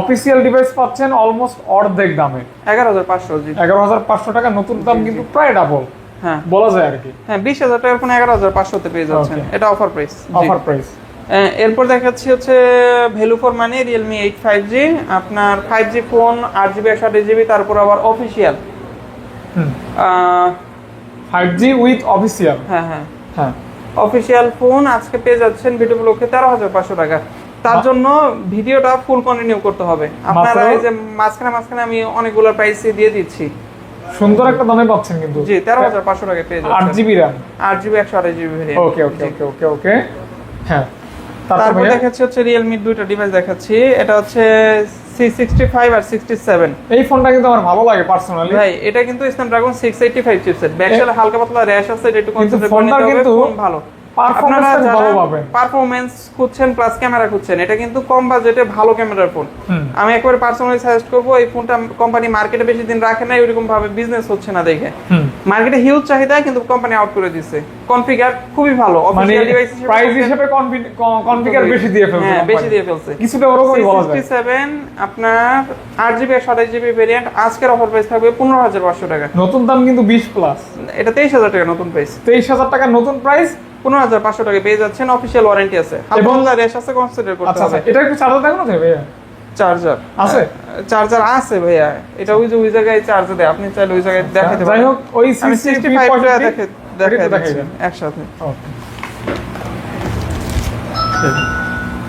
B: অফিসিয়াল ডিভাইস পাচ্ছেন অলমোস্ট অর্ধেক দামে
A: 11500। জি
B: 11500 টাকা, নতুন দাম কিন্তু প্রায় ডাবল
A: হ্যাঁ
B: বলা যায় আর কি।
A: হ্যাঁ 20000 টাকার ফোন 11500 তে পেয়ে যাচ্ছেন, এটা অফার প্রাইস।
B: Offer price.
A: এরপর দেখাচ্ছি হচ্ছে value for money Realme 8 5G, আপনার 5G ফোন 8GB 128GB, তারপর আবার অফিসিয়াল
B: 5G উইথ অফিসিয়াল।
A: হ্যাঁ হ্যাঁ
B: হ্যাঁ
A: অফিসিয়াল ফোন আজকে পেয়ে যাচ্ছেন ভিডিও উপলক্ষে 13500 টাকা। তার জন্য ভিডিওটা ফুল কন্টিনিউ করতে হবে। আপনারা এই যে মাঝখানে আমি অনেকগুলো প্রাইসই দিয়ে দিচ্ছি,
B: সুন্দর একটা দামে পাচ্ছেন কিন্তু।
A: জি 13500 টাকা পেয়ে যাচ্ছেন
B: 8GB RAM
A: 8GB 128GB variant.
B: ওকে ওকে ওকে ওকে ওকে। হ্যাঁ
A: তারপর দেখাচ্ছি হচ্ছে Realme দুইটা ডিভাইস দেখাচ্ছি, এটা হচ্ছে C65 আর 67।
B: এই ফোনটা কিন্তু আমার ভালো লাগে পার্সোনালি
A: ভাই এটা কিন্তু Snapdragon 685 চিপসেট, ব্যাকসাইডে হালকা পাতলা র্যাশ আছে, এটা একটু কনসিডার করে
B: ফোনটা
A: নিতে হবে।
B: কিন্তু
A: ফোন ভালো,
B: পারফরম্যান্স ভালো পাবেন।
A: পারফরম্যান্স খুঁজছেন প্লাস ক্যামেরা খুঁজছেন, এটা কিন্তু কম বাজেটে ভালো ক্যামেরার ফোন। আমি একবারে পার্সোনালি সাজেস্ট করব, এই ফোনটা কোম্পানি মার্কেটে বেশি দিন রাখে না, এরকম ভাবে বিজনেস হচ্ছে না দেখে। মার্কেটে হিউজ চাহিদা, কিন্তু কোম্পানি আউট করে দিয়েছে। কনফিগার খুবই ভালো, অফিশিয়াল ডিভাইস হিসেবে
B: প্রাইস হিসেবে কনফিগার বেশি দিয়ে ফেলছে।
A: হ্যাঁ বেশি দিয়ে ফেলছে,
B: কিছুটা ওরকমই বলা যায়।
A: 67 আপনার 8GB 128GB ভেরিয়েন্ট, আজকের অফার প্রাইস থাকবে 15500 টাকা।
B: নতুন দাম কিন্তু 20 প্লাস,
A: এটা 23000 টাকা নতুন প্রাইস।
B: 23000 টাকা নতুন প্রাইস,
A: 15500 টাকা পেয়ে যাচ্ছেন, অফিশিয়াল ওয়ারেন্টি আছে এবং রেশ আছে, কনসিডার করতে
B: আচ্ছা
A: হবে।
B: এটা একটু চার্জার দেখানো যাবে ভাইয়া?
A: চার্জার
B: আছে,
A: চার্জার আছে ভাইয়া, এটা ওই যে ওই জায়গায় চার্জার দেয়, আপনি চাইলে ওই জায়গায় দেখাতে পারেন।
B: যাই হোক ওই
A: আমি 65 টা দেখাই
B: দেখাই
A: দিচ্ছি একসাথে।
B: ওকে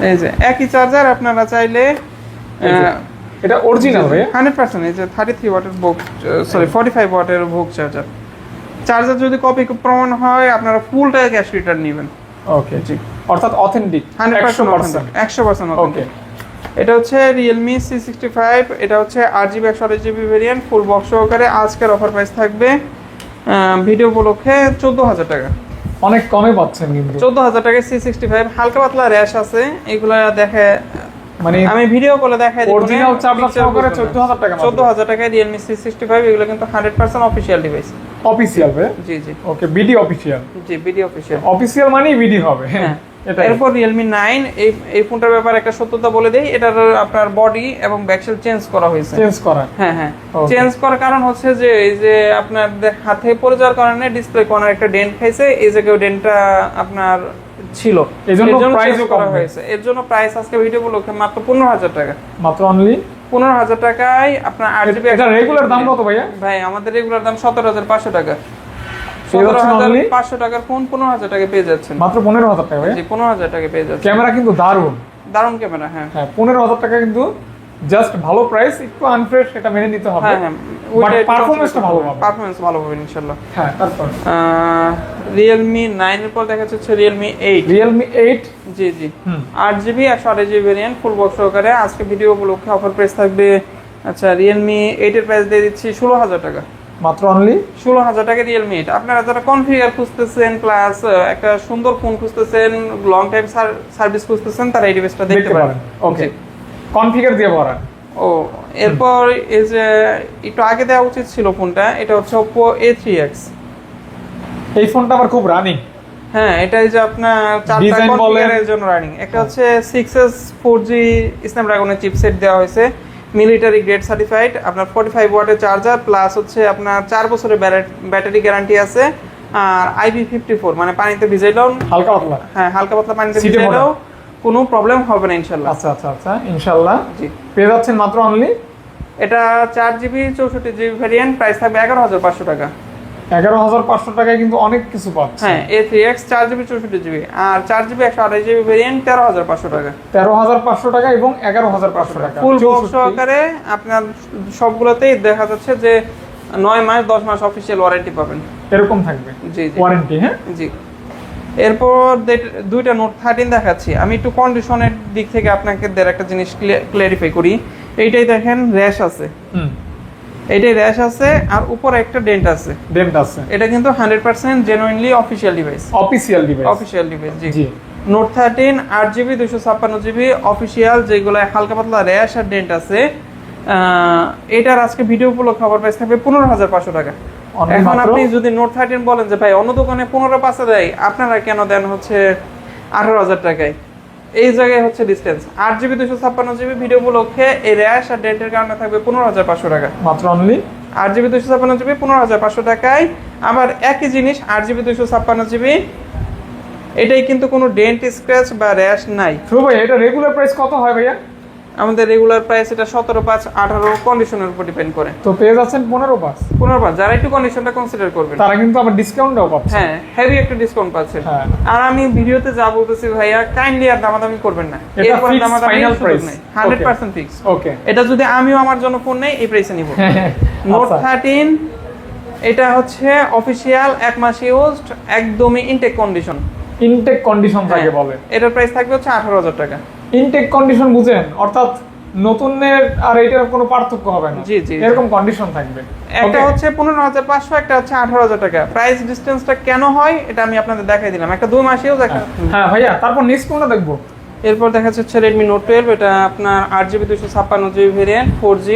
A: এই যে একই চার্জার, আপনারা চাইলে
B: এটা অরিজিনাল ভাইয়া
A: 100%। এই যে 33 ওয়াটের বক্স, সরি 45 ওয়াটের বক্স চার্জার। চার্জার যদি কপি প্রমাণ হয়, আপনারা ফুল টাকা ক্যাশ রিটার্ন নেবেন।
B: ওকে জি, অর্থাৎ অথেন্টিক
A: 100%। 100%
B: ওকে।
A: এটা হচ্ছে Realme C65, এটা হচ্ছে 8GB 128GB variant, full box সহকারে। আজকের অফার প্রাইস থাকবে ভিডিও উপলক্ষে 14000 টাকা।
B: অনেক কমে পাচ্ছেন কিন্তু
A: 14000 টাকায় C65, হালকা পাতলা র্যাশ আছে, এগুলা দেখে
B: মানে
A: আমি ভিডিও কলে দেখাই দিব।
B: অরিজিনাল চার্জার সহকারে 14000 টাকা।
A: 14000 টাকায় Realme C65, এগুলো কিন্তু 100% অফিশিয়াল ডিভাইস।
B: অফিশিয়াল ভাই?
A: জি জি
B: ওকে, বিডি অফিশিয়াল।
A: জি বিডি অফিশিয়াল।
B: অফিশিয়াল মানেই বিডি হবে। হ্যাঁ এটা।
A: এরপর Realme 9, এই ফোনটার ব্যাপারে একটা সত্যতা বলে দেই, এটার আপনার বডি এবং ব্যাকশেল চেঞ্জ করা হয়েছে।
B: চেঞ্জ করা?
A: হ্যাঁ হ্যাঁ চেঞ্জ করার কারণ হচ্ছে যে এই যে আপনার হাতে পড়ে যাওয়ার কারণে ডিসপ্লে কর্নার একটা ডেন্ট খাইছে, এই জায়গায় ডেন্টটা আপনার ছিল,
B: এজন্য
A: প্রাইসও করা হয়েছে। এর জন্য প্রাইস আজকে ভিডিও উপলক্ষে মাত্র 15000 টাকা।
B: মাত্র অনলি
A: 15000 টাকায় আপনার 8GB।
B: এটা রেগুলার দাম কত ভাইয়া?
A: ভাই আমাদের রেগুলার দাম 17500 টাকা।
B: 17500
A: টাকার ফোন 15000 টাকা পেয়ে যাচ্ছেন।
B: মাত্র 15000 টাকা ভাইয়া?
A: জি 15000 টাকা পেয়ে যাচ্ছেন।
B: ক্যামেরা কিন্তু দারুণ
A: দারুণ ক্যামেরা। হ্যাঁ
B: হ্যাঁ 15000 টাকা কিন্তু জাস্ট ভালো প্রাইস, একটু আনফ্রেশ, এটা মেনে নিতে হবে।
A: হ্যাঁ হ্যাঁ
B: বাট পারফরম্যান্সটা ভালো হবে।
A: পারফরম্যান্স ভালো হবে ইনশাআল্লাহ।
B: হ্যাঁ তারপর
A: Realme 9 এর পর দেখা যাচ্ছে Realme 8।
B: Realme 8
A: জি জি 8GB 128GB variant, full box সহকারে। আজকে ভিডিও উপলক্ষে অফার প্রাইস থাকবে। আচ্ছা Realme 8 এর প্রাইস দিয়ে দিচ্ছি 16000 টাকা।
B: মাত্র অনলি
A: 16000 টাকা Realme 8। আপনারা যারা কনফিগার খুঁজতেছেন প্লাস একটা সুন্দর ফোন খুঁজতেছেন, লং টাইম সার্ভিস খুঁজতেছেন, তারা এই ডিভাইসটা দেখতে পারেন।
B: ওকে কনফিগার দিয়ে ভরা।
A: ও এরপর এই যে একটু আগে দেওয়া উচিত ছিল ফোনটা, এটা হচ্ছে Oppo A3X।
B: এই ফোনটা আবার খুব রানিং।
A: হ্যাঁ এটাই যে আপনার চারটা কনফিগারের জন্য রানিং। একটা হচ্ছে 6S 4G স্ন্যাপড্রাগনের চিপসেট দেওয়া হয়েছে, মিলিটারি গ্রেড সার্টিফাইড, আপনার 45 ওয়াটের চার্জার প্লাস হচ্ছে আপনার 4 বছরের ব্যাটারি গ্যারান্টি আছে। আর IP54 মানে পানিতে ভিজাইলেও
B: হালকা পাতলা,
A: হ্যাঁ হালকা পাতলা পানিতে
B: Seat এ
A: ভিজাইলেও কোনো প্রবলেম হবে না ইনশাআল্লাহ।
B: আচ্ছা আচ্ছা আচ্ছা, ইনশাআল্লাহ
A: জি।
B: পেয়ে যাচ্ছেন মাত্র অনলি,
A: এটা 4GB 64GB ভেরিয়েন্ট, প্রাইস থাকবে 11,500 টাকা।
B: 11,500 টাকায় কিন্তু অনেক কিছু পাচ্ছে।
A: হ্যাঁ A3X 4GB 64GB আর 4GB 128GB ভেরিয়েন্ট 13,500 টাকা।
B: 13,500 টাকা এবং 11,500 টাকা
A: ফুল বক্স সহকারে আপনার সবগুলোতেই দেখা যাচ্ছে যে 9 মাস 10 মাস অফিশিয়াল ওয়ারেন্টি পাবেন,
B: এরকম থাকবে
A: জি জি
B: ওয়ারেন্টি। হ্যাঁ
A: জি। এরপর দুইটা নোট 13 দেখাচ্ছি। আমি একটু কন্ডিশনের দিক থেকে আপনাকে একটা জিনিস ক্লিয়ারিফাই করি। এইটাই দেখেন র্যাশ আছে, এইটাই র্যাশ আছে আর উপরে একটা ডেন্ট আছে।
B: ডেন্ট আছে,
A: এটা কিন্তু 100% genuinely official device,
B: official device,
A: official device. জি
B: জি।
A: নোট 13 8GB 256GB অফিশিয়াল, যেগুলো হালকা পাতলা র্যাশ আর ডেন্ট আছে। এটার আজকে ভিডিও উপলক্ষে খবর প্রাইস থাকবে 15,500 টাকা। এখন আপনি যদি নোট 13 বলেন যে ভাই অন্য দোকানে 15,500 দেয়, আপনারা কেন দেন হচ্ছে 18,000 টাকায়? এই জায়গায় হচ্ছে ডিসটেন্স। 8GB 256GB ভিডিও উপলক্ষে এই র্যাশ আর ডেন্টের কারণে থাকবে 15,500 টাকা
B: মাত্র অনলি।
A: 8GB 256GB 15,500 টাকায়। আবার একই জিনিস 8GB 256GB, এটাই কিন্তু কোনো ডেন্ট স্ক্র্যাচ বা র্যাশ নাই।
B: ভাই এটা রেগুলার প্রাইস কত হয় ভাইয়া?
A: আমাদের রেগুলার প্রাইস এটা 17,500 18 কন্ডিশনের উপর ডিপেন্ড করে।
B: তো পেয়ে যাচ্ছেন 15,500।
A: 15,500 যারা একটু কন্ডিশনটা কনসিডার করবেন
B: তারা কিন্তু আবার ডিসকাউন্টও পাচ্ছে।
A: হ্যাঁ হেভি একটা ডিসকাউন্ট পাচ্ছেন।
B: হ্যাঁ।
A: আর আমি ভিডিওতে যা বলতেছি ভাইয়া কাইন্ডলি আর দামাদামি করবেন না,
B: এটা
A: এরপর
B: ফিক্স
A: দামাদামি
B: ফাইনাল প্রাইস
A: নাই, 100% ফিক্স।
B: ওকে,
A: এটা যদি আমিও আমার জন্য ফোন নেই এই প্রাইসে নিব। নোট 13 এটা হচ্ছে অফিশিয়াল 1 মাস ইউজড, একদমই ইনটেক কন্ডিশন।
B: ইনটেক কন্ডিশন থাকে বলে।
A: এটার প্রাইস থাকবে হচ্ছে 18,000 টাকা।
B: ইনটেক কন্ডিশন বুঝেন, অর্থাৎ নতুনের আর এটার কোনো পার্থক্য হবে না।
A: জি জি,
B: এরকম কন্ডিশন থাকবে।
A: একটা হচ্ছে 15,500, একটা হচ্ছে 18,000 টাকা। প্রাইস ডিসটেন্সটা কেন হয় এটা আমি আপনাদের দেখাই দিলাম। একটা 2 মাস ইউজ, একটা
B: হ্যাঁ ভাইয়া, তারপর নেক্সট কোনটা দেখবো?
A: এরপর দেখা যাচ্ছে Redmi Note 12, এটা আপনার 8GB 256GB ভেরিয়েন্ট 4G।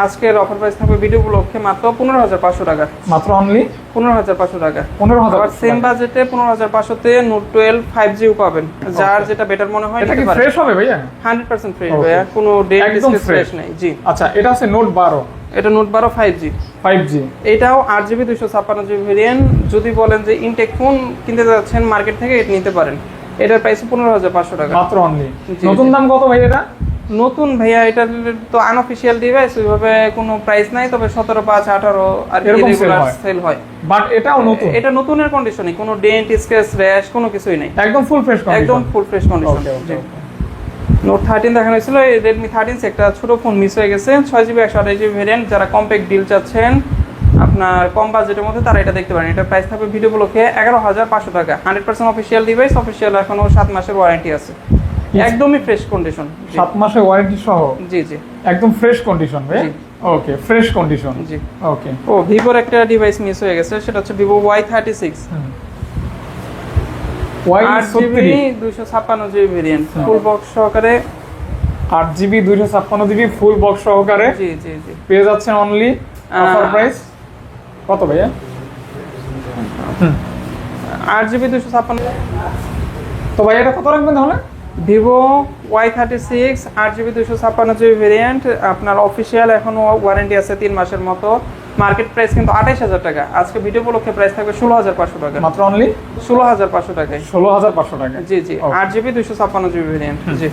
A: আজকের অফার প্রাইস থাকবে ভিডিও উপলক্ষে মাত্র 15,500 টাকা।
B: মাত্র অনলি
A: 15,500 টাকা।
B: 15,000।
A: আবার সেম বাজেটে 15,500 তে Note 12 5G পাবেন, যার যেটা বেটার মনে হয়
B: এটা কি
A: নিতে পারেন।
B: ফ্রেশ হবে ভাইয়া?
A: 100% ফ্রেশ ভাইয়া, কোনো ডেট
B: একদম
A: ফ্রেশ নাই। জি।
B: আচ্ছা, এটা হচ্ছে নোট 12,
A: এটা Note 12 5G।
B: 5G।
A: এটাও 8GB 256GB ভেরিয়েন্ট। যদি বলেন যে ইনটেক ফোন কিনতে যাচ্ছেন মার্কেট থেকে, এটা নিতে পারেন। এটার প্রাইস 15,500 টাকা
B: মাত্র অনলি।
A: জি,
B: নতুন
A: জি।
B: দাম কত ভাই এটা?
A: নতুন ভাইয়া এটার তো আনঅফিশিয়াল ডিভাইস, ওইভাবে কোনো প্রাইস নাই, তবে 17,500 18 আর কি
B: এরকম
A: রেগুলার
B: sell
A: সেল হয়।
B: বাট এটাও নতুন।
A: এটা নতুনের কন্ডিশনই, কোনো ডেন্ট স্ক্র্যাচ র্যাশ কোনো কিছুই নাই,
B: একদম ফুল ফ্রেশ কন্ডিশন।
A: একদম ফুল ফ্রেশ কন্ডিশন। নোট 13 দেখানো হয়েছিল, এই Redmi 13 একটা ছোট ফোন মিস হয়ে গেছে। 6GB 128GB ভেরিয়েন্ট, যারা কম্প্যাক্ট ডিল চাচ্ছেন আপনার কম বাজেটের মধ্যে, তারা এটা দেখতে পারেন। এটা প্রাইস থাকবে ভিডিও উপলক্ষে 11,500 টাকা। 100% অফিশিয়াল ডিভাইস, অফিশিয়াল এখনো 7 মাসের ওয়ারেন্টি আছে, একদমই ফ্রেশ কন্ডিশন।
B: 7 মাসের ওয়ারেন্টি সহ
A: জি জি,
B: একদম ফ্রেশ কন্ডিশন ভাই।
A: জি।
B: ওকে, ফ্রেশ কন্ডিশন।
A: জি।
B: ওকে।
A: ও ভিভোর একটা ডিভাইস মিস হয়ে গেছে, সেটা হচ্ছে Vivo Y36 8GB 256GB variant, full box সহকারে।
B: 8GB 256GB ফুল বক্স সহকারে
A: জি জি জি,
B: পেয়ে যাচ্ছেন অনলি। অফার প্রাইস কত ভাইয়া?
A: 8GB 256।
B: তো ভাই এটা কত রাখবেন তাহলে?
A: Vivo Y36 8GB 256GB variant, আপনার অফিসিয়াল এখনো ওয়ারেন্টি আছে 3 মাসের মতো। মার্কেট প্রাইস কিন্তু 28,000 টাকা। আজকে ভিডিও উপলক্ষে প্রাইস থাকবে 16,500 টাকা।
B: মাত্র অনলি
A: 16,500 টাকায়।
B: 16,500 টাকা।
A: জি জি, 8GB 256GB ভেরিয়েন্ট। জি।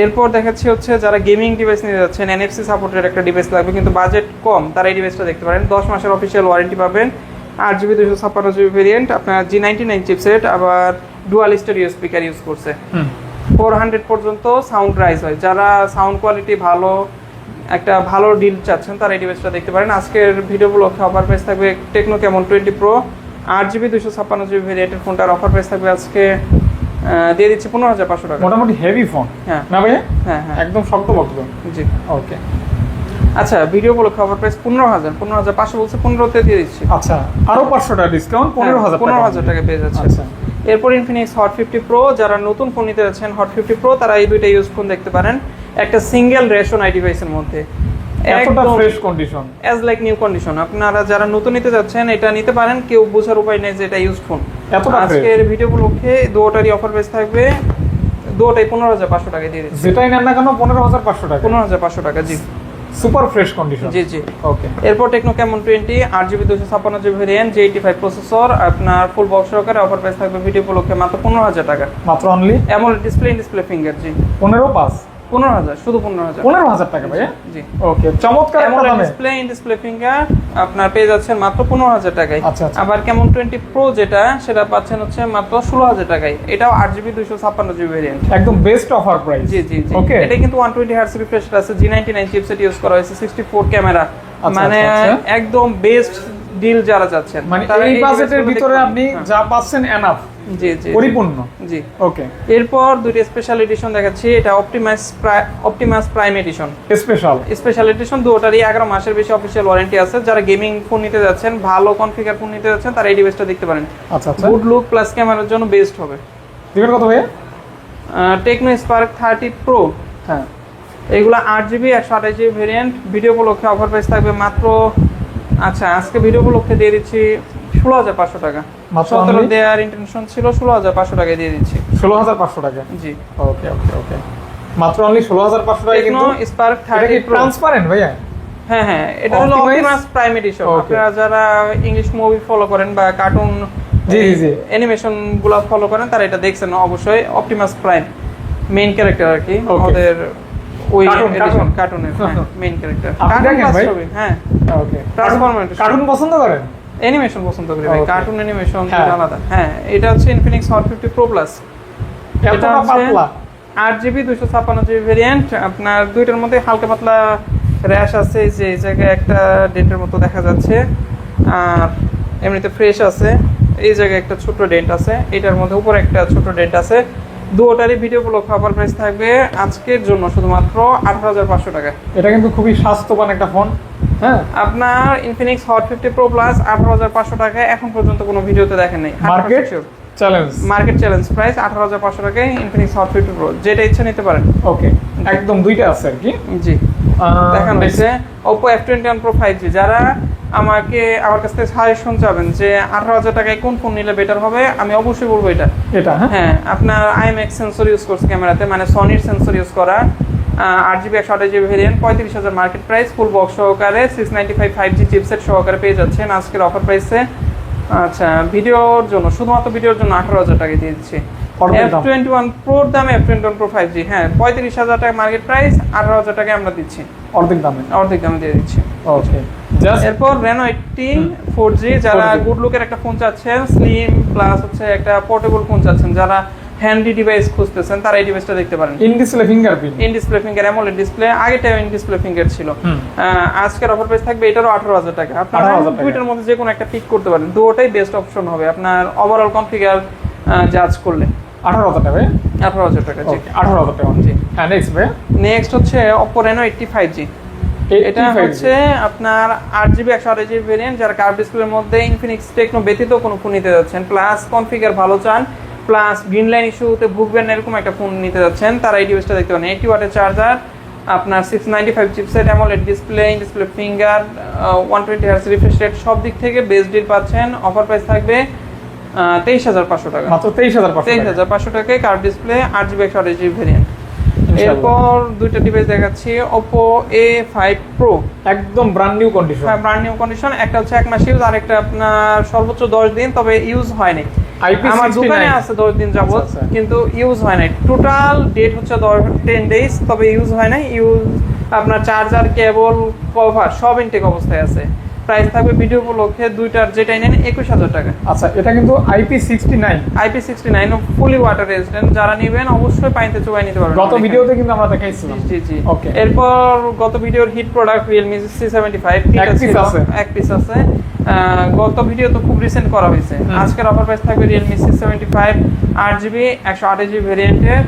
A: এরপর দেখাচ্ছি হচ্ছে যারা গেমিং ডিভাইস নিতে যাচ্ছেন, NFC সাপোর্টেড একটা ডিভাইস লাগবে কিন্তু বাজেট কম, তারা এই ডিভাইসটা দেখতে পারেন। 10 মাসের অফিসিয়াল ওয়ারেন্টি পাবেন। 8GB 256GB ভেরিয়েন্ট, আপনার G99 চিপসেট, আবার ডুয়াল স্টেরিও স্পিকার ইউজ করছে। 400 পর্যন্ত সাউন্ড রাইজ হয়। যারা সাউন্ড কোয়ালিটি ভালো, একটা ভালো ডিল চাচ্ছেন, তারা এই ডিভাইসটা দেখতে পারেন। আজকের ভিডিও উপলক্ষে অফার প্রাইস থাকবে techno Camon 20 Pro 8GB 256GB ভেরিয়েন্টের ফোনটার অফার প্রাইস থাকবে আজকে দিয়ে দিচ্ছি 15,500 টাকা।
B: মোটামুটি হেভি ফোন।
A: হ্যাঁ
B: না ভাইয়া?
A: হ্যাঁ হ্যাঁ,
B: একদম শক্তপোক্ত।
A: জি।
B: ওকে।
A: আচ্ছা, ভিডিও উপলক্ষে অফার প্রাইস 15,500 বলছে, 15তে দিয়ে দিচ্ছি।
B: আচ্ছা, আরো 500 টাকা ডিসকাউন্ট, 15,000
A: টাকা পেয়ে যাচ্ছে।
B: আচ্ছা।
A: এরপর Infinix Hot 50 Pro, যারা নতুন ফোন নিতে যাচ্ছেন Hot 50 Pro, তারা এই দুইটা ইউজ ফোন দেখতে পারেন একটা সিঙ্গেল রেশন আই ডিভাইসের মধ্যে,
B: এতটা fresh condition,
A: as like new condition. আপনারা যারা নতুন নিতে যাচ্ছেন এটা নিতে পারেন, কেউ বোঝার উপায় নেই যে এটা ইউজ ফোন।
B: এতটা ফ্রেশ।
A: আজকের ভিডিও উপলক্ষে দুটোটারই অফার প্রাইস থাকবে দুটোটাই 15,500 টাকায় দিয়ে দিচ্ছি।
B: যেটাই নেন না কেন 15,500 টাকা।
A: 15,500 টাকা, জি।
B: Super fresh condition.
A: জি জি।
B: ওকে।
A: এরপর Tecno Camon 20 8GB 256GB variant, J85 processor, আপনার ফুল বক্স সহকারে। অফার প্রাইস থাকবে ভিডিও উপলক্ষে মাত্র 15,000 টাকা।
B: মাত্র অনলি
A: অ্যামোলেড ডিসপ্লে ফিঙ্গার, জি।
B: 15,500
A: 15,000, শুধু 15,000।
B: 15,000 টাকা ভাইয়া।
A: জি।
B: ওকে, চমৎকার একটা
A: অ্যামোলেড
B: দামে।
A: ডিসপ্লে ফিঙ্গার আপনার পেয়ে যাচ্ছেন মাত্র 15,000 টাকায়।
B: আচ্ছা, আচ্ছা।
A: আবার ক্যামন 20 প্রো যেটা, সেটা পাচ্ছেন হচ্ছে মাত্র 16,000 টাকায়। এটাও 8GB 256GB ভেরিয়েন্ট।
B: একদম বেস্ট অফার প্রাইস।
A: জি জি জি।
B: ওকে।
A: এটা কিন্তু 120 Hz রিফ্রেশ আছে, G99 চিপসেট ইউজ করা হয়েছে, 64 ক্যামেরা। মানে একদম বেস্ট ডিল যারা চাচ্ছেন,
B: মানে
A: তারা
B: এই
A: device
B: বাজেটের
A: গুলো
B: ভিতরে
A: দেখতে
B: আপনি
A: পারেন।
B: যা পাচ্ছেন এনাফ,
A: জি জি
B: পরিপূর্ণ।
A: জি।
B: ওকে।
A: এরপর দুইটা স্পেশাল এডিশন দেখাচ্ছি। এটা Optimus Prime addition
B: special
A: edition. দুটোরই 11 মাসের বেশি অফিসিয়াল ওয়ারেন্টি আছে। যারা গেমিং ফোন নিতে যাচ্ছেন, ভালো কনফিগার ফোন নিতে যাচ্ছেন, তারা এই ডিভাইসটা দেখতে পারেন।
B: আচ্ছা আচ্ছা।
A: গুড লুক প্লাস ক্যামেরার জন্য বেস্ট হবে।
B: দিবেন কত ভাইয়া?
A: টেকনো স্পার্ক 30 প্রো,
B: হ্যাঁ,
A: এইগুলো 8GB 128GB ভেরিয়েন্ট। ভিডিও উপলক্ষে অফার প্রাইস থাকবে মাত্র, আচ্ছা আজকে ভিডিও উপলক্ষে দিয়ে দিচ্ছি 16,500 টাকা।
B: মাত্র
A: 17
B: only?
A: দেওয়ার ইন্টেনশন ছিল, 16,500 টাকায় দিয়ে দিচ্ছি।
B: 16,500 টাকা।
A: জি।
B: ওকে ওকে ওকে, মাত্র অনলি 16,500 টাকা।
A: টেকনো
B: কিন্তু
A: স্পার্ক
B: এটা
A: 30
B: কি
A: প্রো,
B: ট্রান্সপারেন্ট ভাইয়া?
A: হ্যাঁ হ্যাঁ, এটা হলো
B: Optimize?
A: Optimus Prime edition.
B: Okay.
A: আপনারা যারা ইংলিশ মুভি ফলো করেন বা কার্টুন
B: জি, জি, জি।
A: অ্যানিমেশন গুলো ফলো করেন, তারা এটা দেখছেন অবশ্যই। অপটিমাস প্রাইম মেইন ক্যারেক্টার আর কি,
B: Okay.
A: ওদের ওই
B: Cartoon,
A: এডিশন,
B: cartoon.
A: কার্টুনের মেইন ক্যারেক্টার।
B: আপনি দেখেন ভাই?
A: হ্যাঁ,
B: ওকে।
A: ট্রান্সফরমার
B: কার্টুন পছন্দ করেন?
A: অ্যানিমেশন পছন্দ করি ভাই,
B: Okay.
A: কার্টুন অ্যানিমেশন
B: হ্যাঁ।
A: আলাদা। হ্যাঁ, এটা হচ্ছে ইনফিনিক্স হট 50 প্রো প্লাস।
B: এতটা পাতলা?
A: 8GB 256GB variant. আপনার দুইটার মধ্যে হালকা পাতলা র্যাশ আছে, যে এই জায়গায় একটা ডেন্টের মতো দেখা যাচ্ছে, আর এমনিতে ফ্রেশ আছে। এই জায়গায় একটা ছোট ডেন্ট আছে, এটার মধ্যে উপরে একটা ছোট ডেন্ট আছে। দুটোরই ভিডিও উপলক্ষে অফার প্রাইস থাকবে আজকের জন্য শুধুমাত্র 18,500 টাকা।
B: এটা কিন্তু খুবই স্বাস্থ্যবান একটা ফোন। হ্যাঁ,
A: আপনার ইনফিনিক্স হট 50 প্রো প্লাস 18,500 টাকায় এখন পর্যন্ত কোনো ভিডিওতে দেখেন নাই।
B: Market challenge.
A: Market challenge price 18,500 টাকায় ইনফিনিক্স হট 50 প্রো, যেটা ইচ্ছা নিতে পারেন।
B: ওকে, একদম দুইটা আছে আর কি।
A: জি, দেখানো হয়েছে Oppo F21 Pro 5G। যারা আমার কাছ থেকে সাজেশন চাবেন যে 18,000 টাকায় কোন ফোন নিলে বেটার হবে, আমি অবশ্যই বলবো এটা। হ্যাঁ, আপনার IMX সেন্সর ইউজ করছে ক্যামেরাতে, মানে সনির সেন্সর ইউজ করা, 8GB 128GB variant, 35,000 market price, full box সহকারে, 695 5G চিপসেট সহকারে পেয়ে যাচ্ছেন আজকের অফার প্রাইসে। আচ্ছা, ভিডিওর জন্য, শুধুমাত্র ভিডিওর জন্য 18,000 টাকা দিয়ে দিচ্ছি। F21 Proর দামে F21 Pro 5G, হ্যাঁ, 35,000 টাকা মার্কেট প্রাইস, 18,000 টাকায় আমরা দিচ্ছি,
B: অর্ধেক দামে
A: দিয়ে দিচ্ছি।
B: ওকে।
A: এরপর Reno 80 4G, যারা
B: 4G
A: গুড লুকের একটা ফোন চাচ্ছেন, স্লিম প্লাস হচ্ছে একটা পোর্টেবল ফোন চাচ্ছেন, যারা হ্যান্ডি ডিভাইস খুঁজতেছেন, তারা এই ডিভাইসটা দেখতে পারেন।
B: In display fingerprint,
A: in display finger, AMOLED display, আগেটাও ইন ডিসপ্লে ফিঙ্গার ছিল। আজকের অফার প্রাইস থাকবে এটারও 18,000 টাকা। আপনারা
B: 18,000 টাকা।
A: দুইটার মধ্যে যে কোনো একটা পিক করতে পারেন, দুটোটাই বেস্ট অপশন হবে আপনার ওভারঅল কনফিগার জাজ করলে।
B: 18,000 টাকা।
A: 18,000 টাকা, জি।
B: 18,000 টাকা।
A: জি।
B: হ্যাঁ, নেক্সট ভাই।
A: নেক্সট হচ্ছে Oppo Reno 80 5G। এটা হচ্ছে আপনার 8GB 128GB ভেরিয়েন্ট। যারা কার্ভ ডিসপ্লের মধ্যে ইনফিনিক্স টেকনো ব্যতীত কোনো ফোন নিতে যাচ্ছেন, প্লাস কনফিগার ভালো চান, প্লাস গ্রিন লাইন ইস্যুতে ভুগবেন না এরকম একটা ফোন নিতে যাচ্ছেন, তারা এই ডিভাইসটা দেখতে পারেন। 80 ওয়াটের চার্জার, আপনার 695 chipset, AMOLED display, in display finger, 120 Hz refresh rate, সব দিক থেকে বেস্ট ডিল পাচ্ছেন। অফার প্রাইস থাকবে 23,500 টাকা।
B: মাত্র 23,500 টাকা।
A: 23,500 টাকায় curve display, 8GB 128GB variant. এরপর দুইটা ডিভাইস দেখাচ্ছি, Oppo A5 Pro,
B: একদম ব্র্যান্ড নিউ কন্ডিশন।
A: হ্যাঁ, ব্র্যান্ড নিউ কন্ডিশন। একটা হচ্ছে 1 মাস ইউজ, আর একটা আপনার সর্বোচ্চ 10 দিন, তবে ইউজ হয়নি। আমার দোকানে আছে 10 দিন যাবত,
B: আচ্ছা।
A: কিন্তু ইউজ হয় নাই। টোটাল ডেট হচ্ছে 10 ডেজ, তবে ইউজ হয় নাই। আপনার চার্জার, কেবল, কভার সব ইনটেক অবস্থায় আছে। প্রাইস থাকবে ভিডিও উপলক্ষে দুইটার যেটাই নেন 21,000 টাকা।
B: আচ্ছা, এটা কিন্তু IP69
A: ফুলি ওয়াটার রেজিস্ট্যান্ট। যারা নেবেন অবশ্যই পানিতে চুবাই নিতে পারবেন।
B: গত ভিডিওতে কিন্তু আমরা দেখাইছিলাম।
A: জি জি।
B: ওকে।
A: এরপর গত ভিডিওর হিট প্রোডাক্ট Realme C75 এক পিস আছে। গত ভিডিও তো খুব রিসেন্ট করা হয়েছে। আজকের অফার প্রাইস থাকবে Realme C75 8GB 128GB ভেরিয়েন্টের,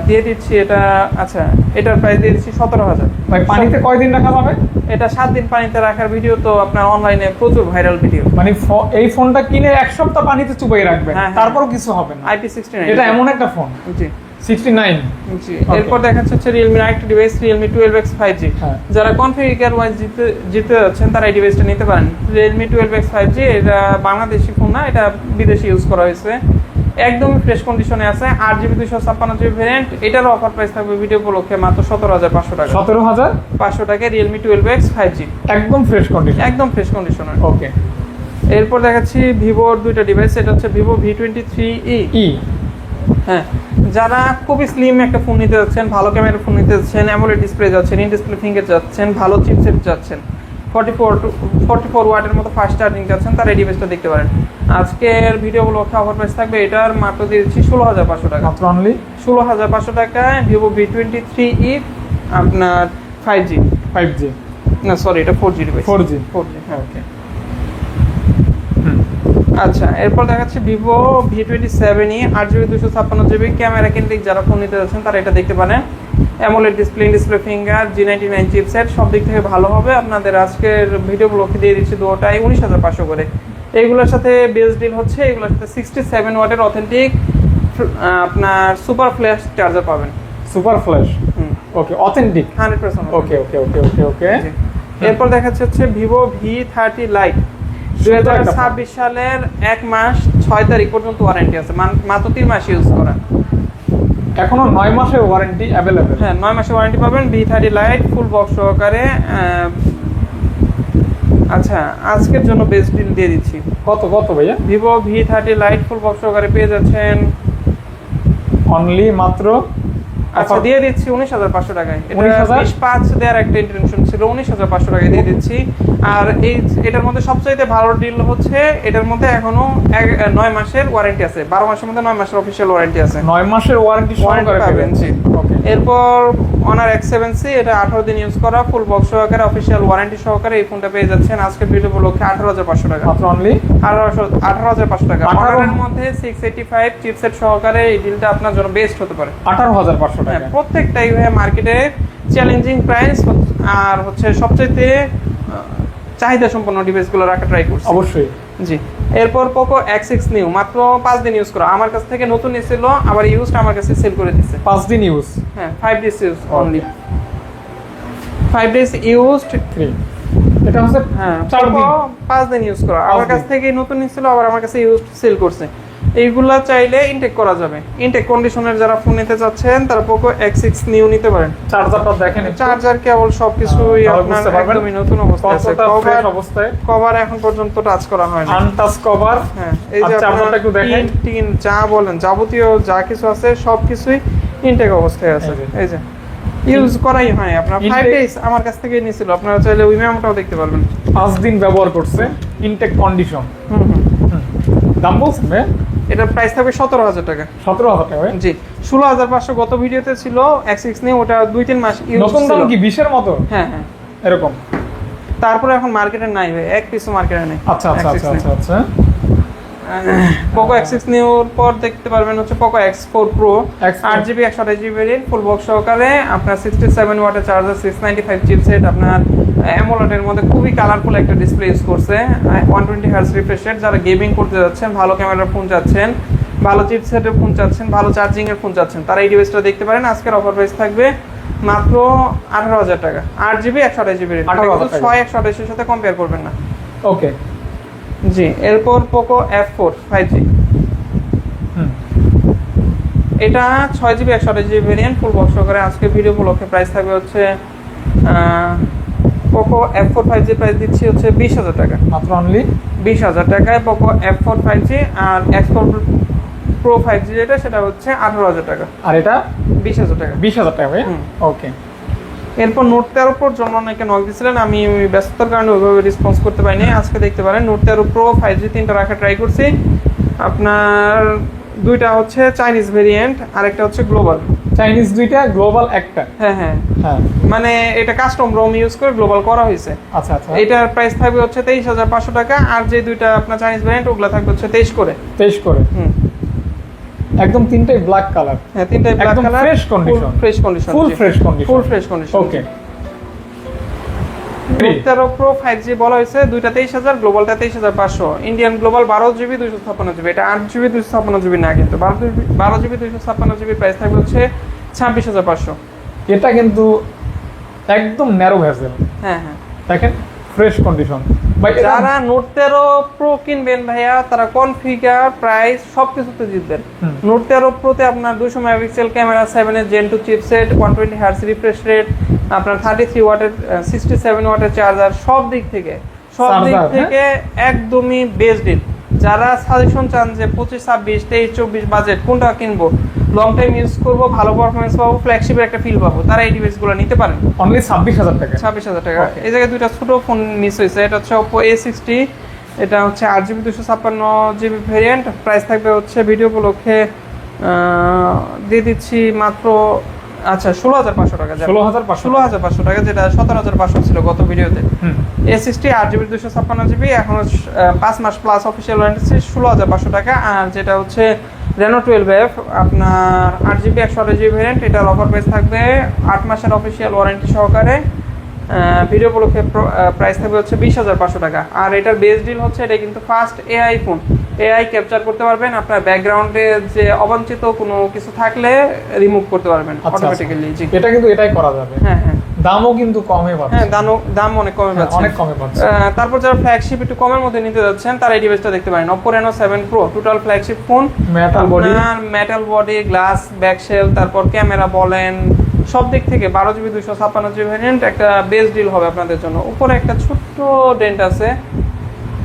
A: দিয়ে দিচ্ছি এটা। আচ্ছা, এটার প্রাইস দিয়ে দিচ্ছি 17,000।
B: ভাই, পানিতে কয়দিন রাখা যাবে?
A: এটা 7 দিন পানিতে রাখার ভিডিও, তো আপনার অনলাইনে প্রচুর ভাইরাল ভিডিও।
B: মানে এই ফোনটা কিনে 1 সপ্তাহ পানিতে চুবাই রাখবেন,
A: হ্যাঁ,
B: তারপরও কিছু হবে না।
A: IP69,
B: এটা এমন একটা ফোন।
A: জি
B: 69।
A: জি। এরপর দেখাচ্ছে হচ্ছে Realme আরেকটা ডিভাইস, Realme 12X 5G।
B: হ্যাঁ।
A: যারা কনফিগার ওয়াইজ জিতে যাচ্ছেন, তারা এই ডিভাইসটা নিতে পারেন। Realme 12X 5G, এটা বাংলাদেশি ফোন না, এটা বিদেশি ইউজ করা হয়েছে। একদমই ফ্রেশ কন্ডিশনে আছে। 8GB 256GB ভেরিয়েন্ট, এটার অফার প্রাইস থাকবে ভিডিও উপলক্ষে মাত্র 17,500 টাকা।
B: 17,500
A: টাকা Realme 12X 5G,
B: একদম ফ্রেশ কন্ডিশন।
A: একদম ফ্রেশ কন্ডিশনে।
B: ওকে,
A: এরপর দেখাচ্ছি ভিভোর দুইটা ডিভাইস। এটা হচ্ছে ভিভো V23e। হ্যাঁ, যারা খুবই স্লিম একটা ফোন নিতে যাচ্ছেন, ভালো ক্যামেরার ফোন নিতে যাচ্ছেন, অ্যামোলেড ডিসপ্লে যাচ্ছেন, ইন ডিসপ্লে ফিঙ্গার যাচ্ছেন, ভালো চিপসেট যাচ্ছেন, 44 ওয়াটের মতো ফাস্ট চার্জিং যাচ্ছেন, তারা এই ডিভাইসটা দেখতে পারেন। আজকের ভিডিওগুলো অফার প্রাইস থাকবে এটার মাত্র দিয়েছি 16,500 টাকা।
B: মাত্র অনলি
A: 16,500 টাকায় ভিভো V23e আপনার 5G, না সরি এটা 4G ডিভাইস।
B: 4G,
A: হ্যাঁ।
B: ওকে।
A: আচ্ছা, এরপর দেখাচ্ছি Vivo V27e 8GB 256GB camera কেন্দ্রিক যারা ফোন নিতে যাচ্ছেন তারা এটা দেখতে পারেন। AMOLED display finger, G99 chipset, সব দিক থেকে ভালো হবে। আপনাদের আজকের ভিডিওগুলোকে দিয়ে দিচ্ছি দুটোটাই 19,500 করে। এইগুলোর সাথে বেস ডিল হচ্ছে এগুলোর সাথে 67 ওয়াটের অথেন্টিক আপনার সুপার ফ্ল্যাশ চার্জার পাবেন।
B: সুপার ফ্ল্যাশ, ওকে, অথেন্টিক
A: 100%।
B: ওকে।
A: এরপর দেখাচ্ছে হচ্ছে ভিভো V30 লাইট 2026 সালের 1 মাস 6 তারিখ পর্যন্ত ওয়ারেন্টি আছে, মাত্র 3 মাস ইউজ করা।
B: এখনো 9 মাসের ওয়ারেন্টি অ্যাভেলেবেল।
A: হ্যাঁ, 9 মাসের ওয়ারেন্টি পাবেন V30 লাইট ফুল বক্স সহকারে। আচ্ছা, আজকের জন্য বেস্ট ডিল দিয়ে দিচ্ছি।
B: কত ভাইয়া?
A: Vivo V30 light full box সহকারে পেয়ে যাচ্ছেন
B: অনলি মাত্র,
A: আচ্ছা দিয়ে দিচ্ছি 19,500 টাকায়। এটা
B: 19,000
A: 20 দেওয়ার একটা ইন্টেনশন ছিল, 19,500 টাকায় দিয়ে দিচ্ছি। আর এটার মধ্যে সবচাইতে ভালো ডিল হচ্ছে এটার মধ্যে এখনো 9 মাসের ওয়ারেন্টি আছে। 12 মাসের মধ্যে 9 মাসের অফিশিয়াল ওয়ারেন্টি আছে।
B: 9 মাসের ওয়ারেন্টি সহকারে
A: পাবেন। ওকে। এরপর Honor X7C, এটা 18 দিন ইউজ করা ফুল বক্স সহকারে অফিশিয়াল ওয়ারেন্টি সহকারে এই ফোনটা পেয়ে যাচ্ছেন আজকের ভিডিও উপলক্ষে 18,500 টাকা।
B: মাত্র অনলি
A: 18,500 টাকা। Honor-এর মধ্যে 685 চিপসেট সহকারে এই ডিলটা আপনার জন্য বেস্ট হতে পারে।
B: 18,500 টাকা।
A: হ্যাঁ, প্রত্যেকটাই মার্কেটে চ্যালেঞ্জিং প্রাইস আর হচ্ছে সবচেয়ে চাহিদা সম্পন্ন ডিভাইসগুলো রাখা ট্রাই করছি
B: অবশ্যই।
A: জি। এরপর পোকো X6 নিউ মাত্র 5 দিন ইউজ করা, আমার কাছ থেকে নতুন নিছিল, আবার ইউজড আমার কাছে সেল করে দিচ্ছে।
B: 5 দিন ইউজ?
A: হ্যাঁ, 5 days use only. 5 days used
B: 3, এটা হচ্ছে
A: হ্যাঁ
B: 4 দিন
A: 5 দিন ইউজ করা, আমার কাছ থেকে নতুন নিছিল, আবার আমার কাছে ইউজড সেল করছে। এইগুলা চাইলে ইনটেক করা যাবে। ইনটেক কন্ডিশনের যারা ফোন নিতে চাচ্ছেন তারা পোকো X6 নিউ নিতে পারেন।
B: চার্জারটা দেখেন,
A: চার্জার কেবল সবকিছুই আপনার একদমই নতুন অবস্থায় আছে। কভার এখন পর্যন্ত টাচ করা হয়নি,
B: আনটাচ কভার।
A: হ্যাঁ, এই যে
B: চার্জারটা একটু দেখেন,
A: টিন যা বলেন যাবতীয় যা কিছু আছে সবকিছুই ইনটেক অবস্থায় আছে। এই যে ইউজ করাই হয় আপনার 5 ডেজ আমার কাছ থেকে নিছিল, আপনারা চাইলে ওই মেমোটাও দেখতে পারবেন।
B: 5 দিন ব্যবহার করছে, ইনটেক কন্ডিশন। দাম বলছেন ভাই?
A: এটা প্রাইস থাকবে 17,000 টাকা।
B: 17,000 টাকা?
A: জি, 16,500 গত ভিডিওতে ছিল। X6 নিয়ে ওটা 2-3 মাস ইউজ ছিল।
B: নতুন দাম কি 20 এর মতো?
A: হ্যাঁ
B: এরকম।
A: তারপরে এখন মার্কেটে নাই ভাই, এক পিসও মার্কেটে নাই।
B: আচ্ছা।
A: পোকো X6 নিউর পর দেখতে পারবেন হচ্ছে Poco X4 Pro 8GB 128GB variant full box সহকারে আপনার 67 ওয়াটের চার্জার, 695 চিপসেট, আপনার অ্যামোলেডের মধ্যে খুবই কালারফুল একটা ডিসপ্লে ইউজ করছে, 120 হার্জ রিফ্রেশ রেট। যারা গেমিং করতে যাচ্ছেন, ভালো ক্যামেরার ফোন চাচ্ছেন, ভালো চিপসেটের ফোন চাচ্ছেন, ভালো চার্জিং এর ফোন চাচ্ছেন, তারা এই ডিভাইসটা দেখতে পারেন। আজকের অফার প্রাইস থাকবে মাত্র 18,000 টাকা। 8GB 128GB ভেরিয়েন্ট, 128 এর সাথে কম্পেয়ার করবেন না।
B: ওকে
A: জি। এরপর পোকো F4 5G, এটা 6GB 128GB variant full box সহকারে আজকে ভিডিও উপলক্ষে প্রাইস থাকবে হচ্ছে পোকো F4 5G প্রাইস দিচ্ছি হচ্ছে 20,000 টাকা।
B: মাত্র অনলি
A: 20,000 টাকায় পোকো F4 5G। আর X4 Pro 5G যেটা সেটা হচ্ছে 18,000 টাকা।
B: আর এটা
A: 20,000 টাকা।
B: 20,000 টাকা ভাই? ওকে।
A: এরপর নোট 13 Pro জন্য অনেকে নক দিয়েছিলেন, আমি ব্যস্ততার কারণে ওইভাবে রেসপন্স করতে পারিনি। আজকে দেখতে পারেন নোট 13 Pro 5G 3টা রাখা ট্রাই করছি। আপনার দুইটা হচ্ছে চাইনিজ ভেরিয়েন্ট, আরেকটা হচ্ছে গ্লোবাল।
B: চাইনিজ দুইটা, গ্লোবাল একটা?
A: হ্যাঁ, মানে এটা কাস্টম রোম ইউজ করে গ্লোবাল করা হয়েছে।
B: আচ্ছা।
A: এটার প্রাইস থাকবে হচ্ছে 23,500 টাকা। আর যে দুইটা আপনার চাইনিজ ভেরিয়েন্ট ওগুলা থাকবে হচ্ছে 23 করে।
B: একদম তিনটাই ব্ল্যাক কালার।
A: হ্যাঁ, তিনটাই black colour,
B: fresh condition.
A: Full fresh condition. Okay. Note 13 Pro 5G বলা হয়েছে দুইটা 23,000, গ্লোবালটা 23,500। ইন্ডিয়ান গ্লোবাল 12GB 256GB, এটা 8GB 256GB না, কিন্তু 12GB 256GB প্রাইস থাকবে হচ্ছে 26,500।
B: এটা কিন্তু একদম ন্যারো ভেসেল।
A: হ্যাঁ,
B: দেখেন ফ্রেশ কন্ডিশন। ভাই
A: যারা নোট 13 প্রো কিনবেন ভাইয়া তারা কনফিগার প্রাইস সবকিছুতে জিতবেন। নোট 13 প্রোতে আপনার 200 মেগাপিক্সেল ক্যামেরা, 7 এর Gen 2 chipset, 120 hertz refresh rate, আপনার 33 ওয়াটের 67 ওয়াটের চার্জার, সব দিক থেকে একদমই বেস্ট ডিল। যারা সাজেশন চান যে 25, 26, 23, 24 বাজেট কোনটা কিনবো, লং টাইম ইউজ করবো, ভালো পারফরমেন্স পাবো, ফ্ল্যাগশিপের একটা ফিল পাবো, তারা এই ডিভাইসগুলো নিতে পারেন
B: অনলি 26,000 টাকা।
A: 26,000 টাকা। এই জায়গায় দুইটা ছোট ফোন মিস হয়েছে, এটা হচ্ছে Oppo A60, এটা হচ্ছে 8GB 256GB ভেরিয়েন্ট। প্রাইস থাকবে হচ্ছে ভিডিও উপলক্ষে দিয়ে দিচ্ছি মাত্র, আচ্ছা 16,500 টাকা। 16,500 টাকা, যেটা 17,500 ছিল গত ভিডিওতে। A60 8GB 256GB, এখন 5 মাস প্লাস অফিসিয়াল ওয়ারেন্টি 16,500 টাকা। আর যেটা হচ্ছে Reno 12F আপনার 8GB 128GB ভেরিয়েন্ট, এটার অফার প্রাইস থাকবে 8 মাসের অফিসিয়াল ওয়ারেন্টি সহকারে। ভিডিও উপলক্ষে প্রাইস থাকবে হচ্ছে 20,500 টাকা। আর এটার বেস ডিল হচ্ছে এটা কিন্তু first AI phone, AI capture করতে পারবেন, আপনার ব্যাকগ্রাউন্ডে যে অবাঞ্ছিত কোনো কিছু থাকলে রিমুভ করতে পারবেন অটোমেটিক্যালি। জি,
B: এটা কিন্তু এটাই করা যাবে।
A: হ্যাঁ হ্যাঁ,
B: দামও কিন্তু কমে পাচ্ছে।
A: হ্যাঁ দাম অনেক কমে পাচ্ছে,
B: অনেক কমে পাচ্ছে।
A: তারপর যারা ফ্ল্যাগশিপ একটু কমের মধ্যে নিতে যাচ্ছেন তারা এই ডিভাইসটা দেখতে পারেন। Oppo Reno 7 Pro total flagship phone, metal body, glass back shell, তারপর ক্যামেরা বলেন সব দিক থেকে 12GB 256GB ভেরিয়েন্ট, একটা বেস্ট ডিল হবে আপনাদের জন্য। উপরে একটা ছোট্ট ডেন্ট আছে,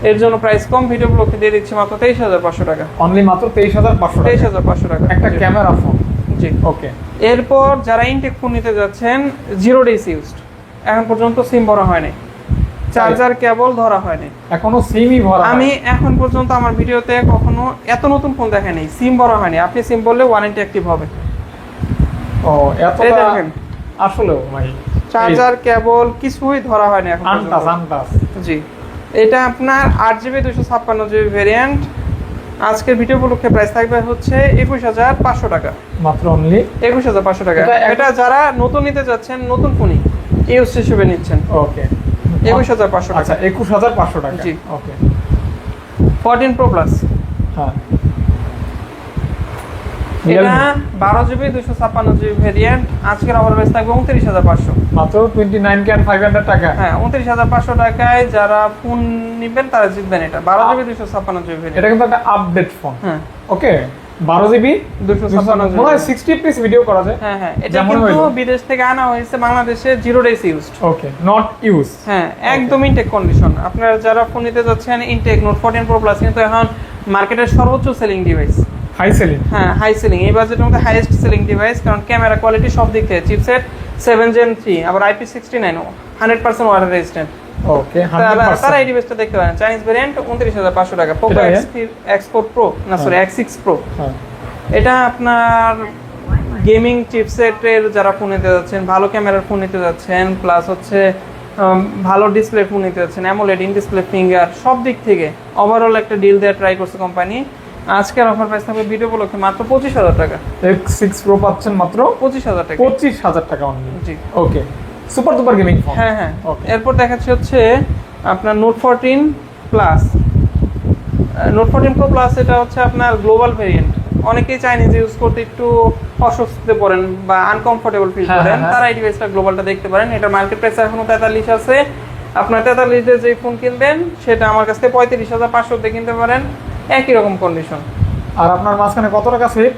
A: এর জন্য প্রাইস কম, ভিডিও ব্লকে দিয়ে দিচ্ছি মাত্র 23,500 টাকা।
B: অনলি মাত্র 23,500 টাকা একটা ক্যামেরা ফোন।
A: জি
B: ওকে।
A: এরপর যারা ইনটেক ফোন নিতে যাচ্ছেন 0 days ইউজড, এখন পর্যন্ত সিম ভরা হয়নি, চার্জার কেবল ধরা হয়নি,
B: এখনো সিমই ভরা।
A: আমি এখন পর্যন্ত আমার ভিডিওতে কখনো এত নতুন ফোন দেখে নেই, সিম ভরা হয়নি। আপনি সিম বললে ওয়ারেন্টি অ্যাক্টিভ হবে।
B: ও এতটা
A: দেখেন,
B: আসলে ভাই
A: চার্জার কেবল কিছুই ধরা হয়নি এখন পর্যন্ত। জি, এটা আপনার 8GB 256GB ভেরিয়েন্ট। আজকের ভিডিও উপলক্ষে প্রাইস থাকবে হচ্ছে 21,500 টাকা,
B: মাত্র অনলি
A: 21,500 টাকা। এটা যারা নতুন নিতে যাচ্ছেন, নতুন ফোনই ইউজ হিসেবে নিচ্ছেন।
B: ওকে,
A: 21,500 টাকা।
B: আচ্ছা 21,500 টাকা।
A: জি,
B: ওকে।
A: 14 Pro Plus,
B: হ্যাঁ
A: এটা 12GB 256GB ভেরিয়েন্ট। আজকের অফার প্রাইস থাকবে 29,500,
B: মাত্র 29,500 টাকা।
A: হ্যাঁ 29,500 টাকায় যারা ফোন নেবেন তারা জিতবেন। এটা 12GB 256GB ভেরিয়েন্ট,
B: এটা কিন্তু একটা আপডেট ফোন।
A: হ্যাঁ
B: ওকে, 12GB
A: 256GB,
B: মনে হয় 60 পিস ভিডিও করা যায়।
A: হ্যাঁ হ্যাঁ, এটা কিন্তু বিদেশ থেকে আনা হয়েছে বাংলাদেশে 0 days used.
B: Okay, not use.
A: হ্যাঁ একদম ইনটেক কন্ডিশন। আপনারা যারা ফোন নিতে যাচ্ছেন ইনটেক নোট 14 Pro Plus কিন্তু এখন মার্কেটের সর্বোচ্চ সেলিং ডিভাইস,
B: হাই সেলিং।
A: হ্যাঁ হাই সেলিং, এই বাজেটের মধ্যে হাইয়েস্ট সেলিং ডিভাইস। কারণ ক্যামেরা কোয়ালিটি সব দিক থেকে, চিপসেট 7 Gen 3, আবার IP69 100% ওয়াটার রেজিস্ট্যান্ট।
B: ওকে,
A: তারা এই ডিভাইসটা দেখতে পারেন। চাইনিজ ভেরিয়েন্ট 29,500 টাকা। Poco X4 Pro, না সরি X6 Pro, এটা আপনার গেমিং চিপসেটের যারা ফোন নিতে যাচ্ছেন, ভালো ক্যামেরার ফোন নিতে যাচ্ছেন, প্লাস হচ্ছে ভালো ডিসপ্লে ফোন নিতে যাচ্ছেন, অ্যামোলেড, ইন ডিসপ্লে, ফিঙ্গার, সব দিক থেকে ওভারঅল একটা ডিল দেওয়া ট্রাই করছে কোম্পানি। আজকের অফার প্রাইস থাকবে ভিডিও উপলক্ষে মাত্র 25,000 টাকা।
B: X6 Pro পাচ্ছেন মাত্র
A: 25,000 টাকা।
B: 25,000 টাকা অনলি।
A: জি,
B: ওকে, সুপার ডুপার গেমিং ফোন।
A: হ্যাঁ হ্যাঁ।
B: ওকে,
A: এরপর দেখাচ্ছি হচ্ছে আপনার note 14 plus. Note 14 Pro Plus এটা হচ্ছে আপনার গ্লোবাল ভেরিয়েন্ট। অনেকেই চাইনিজ ইউজ করতে একটু অস্বস্তিতে পড়েন বা আনকমফোর্টেবল ফিল করেন, তারা এই ডিভাইসটা গ্লোবালটা দেখতে পারেন। এটা মার্কেট প্রাইস এখনো 43 আছে। আপনার 43 এর যে ফোন কিনবেন সেটা আমার কাছ থেকে 35,500 দিয়ে কিনতে পারেন, একই রকম কন্ডিশন।
B: আর আপনার মাঝখানে কত টাকা সেভ?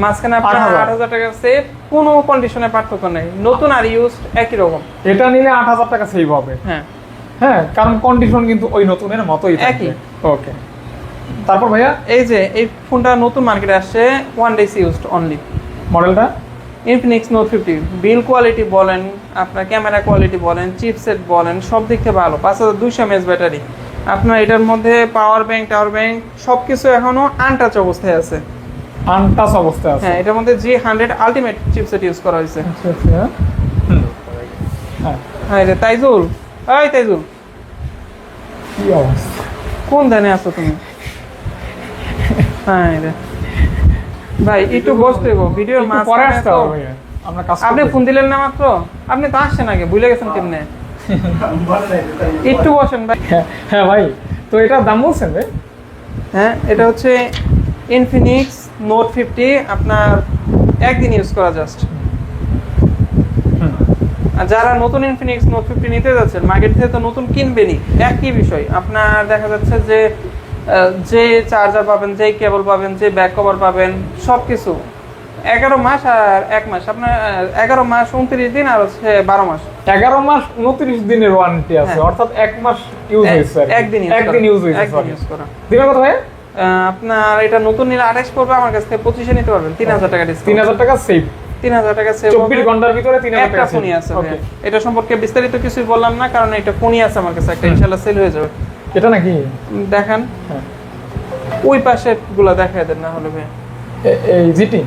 A: মাঝখানে আপনার 8,000 টাকা সেভ, কোনো কন্ডিশনে পার্থক্য নেই, নতুন আর ইউজ একই রকম।
B: এটা নিলে 8,000 টাকা সেভ হবে।
A: হ্যাঁ
B: হ্যাঁ, কারণ কন্ডিশন কিন্তু ওই নতুনের মতোই থাকবে। ওকে, তারপর ভাইয়া
A: এই যে এই ফোনটা নতুন মার্কেটে আসছে, 1 days ইউজড অনলি।
B: মডেলটা
A: Infinix Note 50, বিল কোয়ালিটি বলেন, আপনার ক্যামেরা কোয়ালিটি বলেন, চিপসেট বলেন, সব দিক থেকে ভালো। 5200 mAh ব্যাটারি। আপনার এটার মধ্যে পাওয়ার ব্যাংক, টাওয়ার ব্যাংক সবকিছু এখনো আনটাচ অবস্থায় আছে,
B: আনটাচ অবস্থায় আছে।
A: হ্যাঁ, এটার মধ্যে G100 আলটিমেট চিপসেট ইউজ করা হয়েছে। হ্যাঁ রে তাইজুল, এই তাইজুল,
B: কি অবস্থা,
A: কোন ধানে আছো তুমি? হ্যাঁ রে ভাই, একটু বসতে গো, ভিডিওর
B: পরে আসতে হবে ভাইয়া, আমরা কাজ
A: আপনি ফোন দিলেন না মাত্র, আপনি তো আসছেন আগে, ভুলে গেছেন কেমনে? একটু বসেন ভাই।
B: হ্যাঁ ভাই, তো এটা দাম বলছেন ভাই?
A: হ্যাঁ, এটা হচ্ছে ইনফিনিক্স নোট 50, আপনার একদিন ইউজ করা জাস্ট। আর যারা নতুন ইনফিনিক্স নোট 50 নিতে যাচ্ছেন মার্কেট থেকে তো নতুন কিনবেনই, একই বিষয় আপনার দেখা যাচ্ছে যে যে চার্জার পাবেন, যে কেবল পাবেন, যে ব্যাক কভার পাবেন, সবকিছু 11 মাস আর 1 মাস, আপনার 11 মাস 29 দিন আর হচ্ছে 12 মাস।
B: 11 মাস 29 দিনের ওয়ারেন্টি আছে,
A: হ্যাঁ।
B: অর্থাৎ 1 মাস ইউজ হয়েছে,
A: একদিন
B: ইউজ হয়েছে,
A: একদিন ইউজ করা।
B: দিবেন কত ভাই?
A: আপনার এটা নতুন নিলে 28 পড়বে, আমার কাছ থেকে 25 নিতে পারবেন, 3000 টাকা ডিসকাউন্ট।
B: 3000 টাকা সেভ,
A: 3000 টাকা সেভ।
B: 24 ঘন্টার ভিতরে 3000
A: একটা
B: টাকা
A: ফোনই আছে
B: ওকে।
A: এটা সম্পর্কে বিস্তারিত কিছুই বললাম না, কারণ এটা ফোনই আছে আমার কাছে একটা, ইনশাআল্লাহ সেল হয়ে যাবে।
B: এটা নাকি
A: দেখেন
B: হ্যাঁ,
A: ওই পাশে গুলা দেখায় দেন না হলে ভাই।
B: এই জিটি,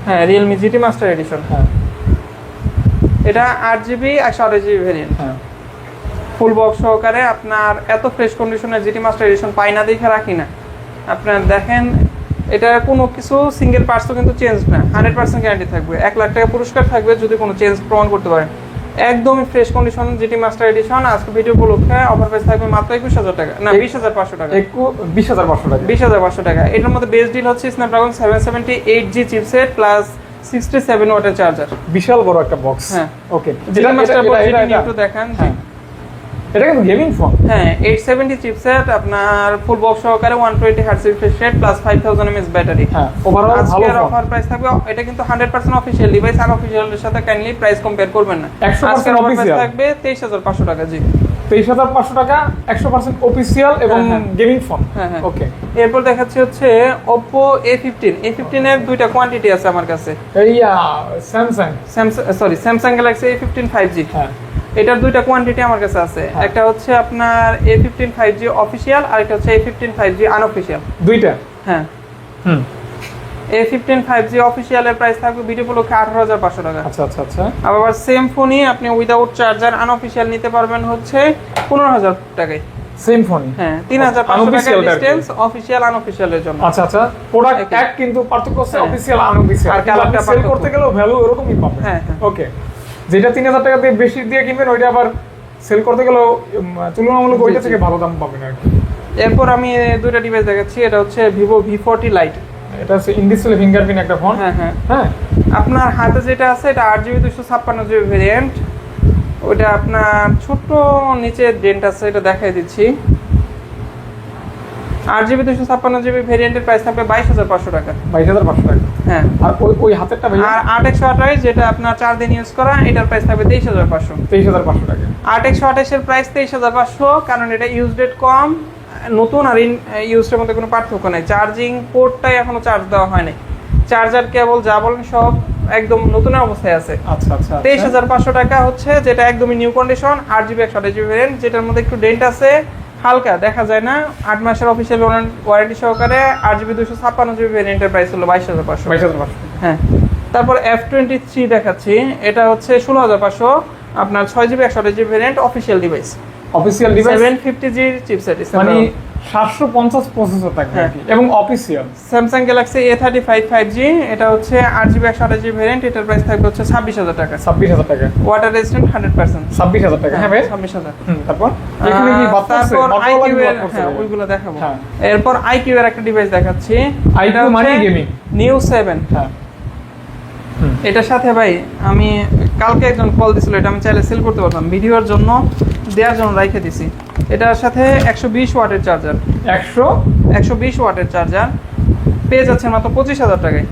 A: হ্যাঁ Realme GT মাস্টার এডিশন,
B: হ্যাঁ
A: এটা 8GB 128GB ভেরিয়েন্ট,
B: হ্যাঁ,
A: ফুল বক্স সহকারে। আপনার এত ফ্রেশ কন্ডিশনের GT মাস্টার এডিশন পাই না, দেখে রাখি না। আপনার দেখেন এটা কোনো কিছু সিঙ্গেল পার্টসও কিন্তু চেঞ্জ না, 100% গ্যারান্টি থাকবে, 1 লাখ টাকা পুরস্কার থাকবে যদি কোনো চেঞ্জ প্রমাণ করতে পারেন। একদমই fresh condition GT master edition. আজকে ভিডিও উপলক্ষে অফার প্রাইস থাকবে মাত্র 21000 টাকা, না 20500 টাকা,
B: 20500 টাকা,
A: 20500 টাকা। এটার মধ্যে বেস্ট ডিল হচ্ছে স্ন্যাপড্রাগন 778G চিপসেট প্লাস 67 ওয়াটের চার্জার,
B: বিশাল বড় একটা বক্স।
A: হ্যাঁ
B: ওকে,
A: GT মাস্টার বক্স একটু দেখেন।
B: হ্যাঁ, এটা কিন্তু গেমিং ফোন।
A: হ্যাঁ 870 চিপসেট, আপনার ফুল বক্স সহকারে 120 Hz refresh rate plus 5000 mAh battery.
B: হ্যাঁ, ওভারঅল ভালো
A: আজকের
B: ফোন।
A: অফার প্রাইস থাকবে, এটা কিন্তু 100% অফিশিয়াল ডিভাইস, আনঅফিশিয়াল এর সাথে কাইন্ডলি প্রাইস কম্পেয়ার করবেন না।
B: 100%
A: আজকের অফার প্রাইস
B: অফিশিয়াল
A: থাকবে 23500 টাকা। জি
B: 23500 টাকা, 100% অফিশিয়াল এবং
A: হ্যাঁ,
B: গেমিং ফোন।
A: হ্যাঁ হ্যাঁ
B: ওকে,
A: এরপর দেখাচ্ছি হচ্ছে Oppo A15 এর দুইটা কোয়ান্টিটি আছে আমার কাছে।
B: এই Samsung,
A: Samsung Galaxy A15 5G,
B: হ্যাঁ
A: এটার দুইটা কোয়ান্টিটি আমার কাছে আছে।
B: হ্যাঁ।
A: একটা হচ্ছে আপনার A15 5G অফিশিয়াল, আর একটা হচ্ছে A15 5G আনঅফিশিয়াল।
B: দুইটা।
A: হ্যাঁ
B: হুম,
A: A15 5G অফিশিয়ালের প্রাইস থাকবে ভিডিও উপলক্ষে 18500 টাকা।
B: আচ্ছা আচ্ছা আচ্ছা,
A: আবার সেম ফোনই আপনি উইদাউট চার্জার আনঅফিশিয়াল নিতে পারবেন হচ্ছে 15000 টাকায়।
B: Same phone.
A: হ্যাঁ 3500 টাকা
B: Unofficial টার কি?
A: ডিসটেন্স, অফিশিয়াল আনঅফিশিয়ালের জন্য।
B: আচ্ছা আচ্ছা, প্রোডাক্ট
A: একই।
B: এক কিন্তু পার্থক্য হচ্ছে
A: হ্যাঁ।
B: অফিশিয়াল আনঅফিশিয়াল,
A: আর
B: আর কালারটা
A: কালারটা
B: সেল
A: পার্থক্য।
B: করতে গেলেও ভ্যালু এরকমই পাবে।
A: হ্যাঁ, হ্যাঁ।
B: ওকে, যেটা 3000 টাকা দিয়ে বেশি দিয়ে কিনবেন ওইটা আবার সেল করতে গেলেও তুলনামূলক
A: জি,
B: ওইটা
A: জি।
B: থেকে ভালো দাম পাবেন আর কি।
A: এরপর আমি দুইটা ডিভাইস দেখাচ্ছি, এটা হচ্ছে Vivo V40 Lite।
B: এটা হচ্ছে ইন ডিসপ্লে ফিঙ্গারপ্রিন্ট একটা ফোন।
A: হ্যাঁ হ্যাঁ
B: হ্যাঁ,
A: আপনার হাতে যেটা আছে এটা 8GB 256GB ভেরিয়েন্ট, ওটা আপনার ছোট্ট নিচে ডেন্ট আছে, এটা দেখাই দিচ্ছি। 8GB 256GB ভেরিয়েন্টের প্রাইস থাকবে 22500 টাকা।
B: 22500 টাকা।
A: হ্যাঁ
B: আর ওই হাতেরটা ভাই
A: আর 8x28 যেটা আপনার 4 দিন ইউজ করা, এটার প্রাইস থাকবে 23500।
B: 23500 টাকা।
A: 8x28 এর প্রাইস 23500, কারণ এটা ইউজ ডেট কম, নতুন আর ইউজের মধ্যে কোনো পার্থক্য নেই। চার্জিং পোর্টটাই এখনো চার্জ দেওয়া হয়নি, চার্জার কেবল যা বলেন সব একদম নতুন অবস্থায় আছে।
B: আচ্ছা আচ্ছা,
A: 23500 টাকা হচ্ছে, যেটা একদমই new condition, 8GB 128GB variant, যেটার মধ্যে একটু ডেন্ট আছে হালকা, দেখা যায় না। 8 মাসের অফিসিয়াল ওয়ারেন্টি সহকারে 8GB 256GB ভেরিয়েন্টের প্রাইস হলো 22500।
B: 22500।
A: হ্যাঁ তারপর F23 দেখাচ্ছি, এটা হচ্ছে 16500, আপনার 6GB 128GB variant, official device,
B: official device
A: 750G chipset,
B: মানে 750 প্রসেসর থাকবে আর কি, এবং official.
A: Samsung Galaxy A35 5G, এটা হচ্ছে 8GB 128GB ভেরিয়েন্ট, এটার প্রাইস থাকবে হচ্ছে 26000 টাকা।
B: 26000 টাকা,
A: ওয়াটার রেজিস্ট্যান্ট 100%।
B: 26000 টাকা। হ্যাঁ ভাই,
A: 26000।
B: তারপর এখানে কি বাদ পড়ছে?
A: তারপর
B: Motorola
A: IQ
B: কি
A: এর,
B: বাদ পড়ছে?
A: হ্যাঁ ওইগুলো দেখাবো।
B: হ্যাঁ।
A: এরপর IQ এর একটা ডিভাইস দেখাচ্ছি,
B: IQ মানে gaming।
A: নিউ 7।
B: হ্যাঁ,
A: এটার সাথে ভাই আমি কালকে একজন কল দিছিল, এটা আমি চাইলে সেল করতে পারতাম, ভিডিওর জন্য দেওয়ার জন্য রেখে দিছি। এটার সাথে 120 ওয়াটের চার্জার, 120 ওয়াটের চার্জার পেয়ে যাচ্ছেন মাত্র 25000 টাকায়।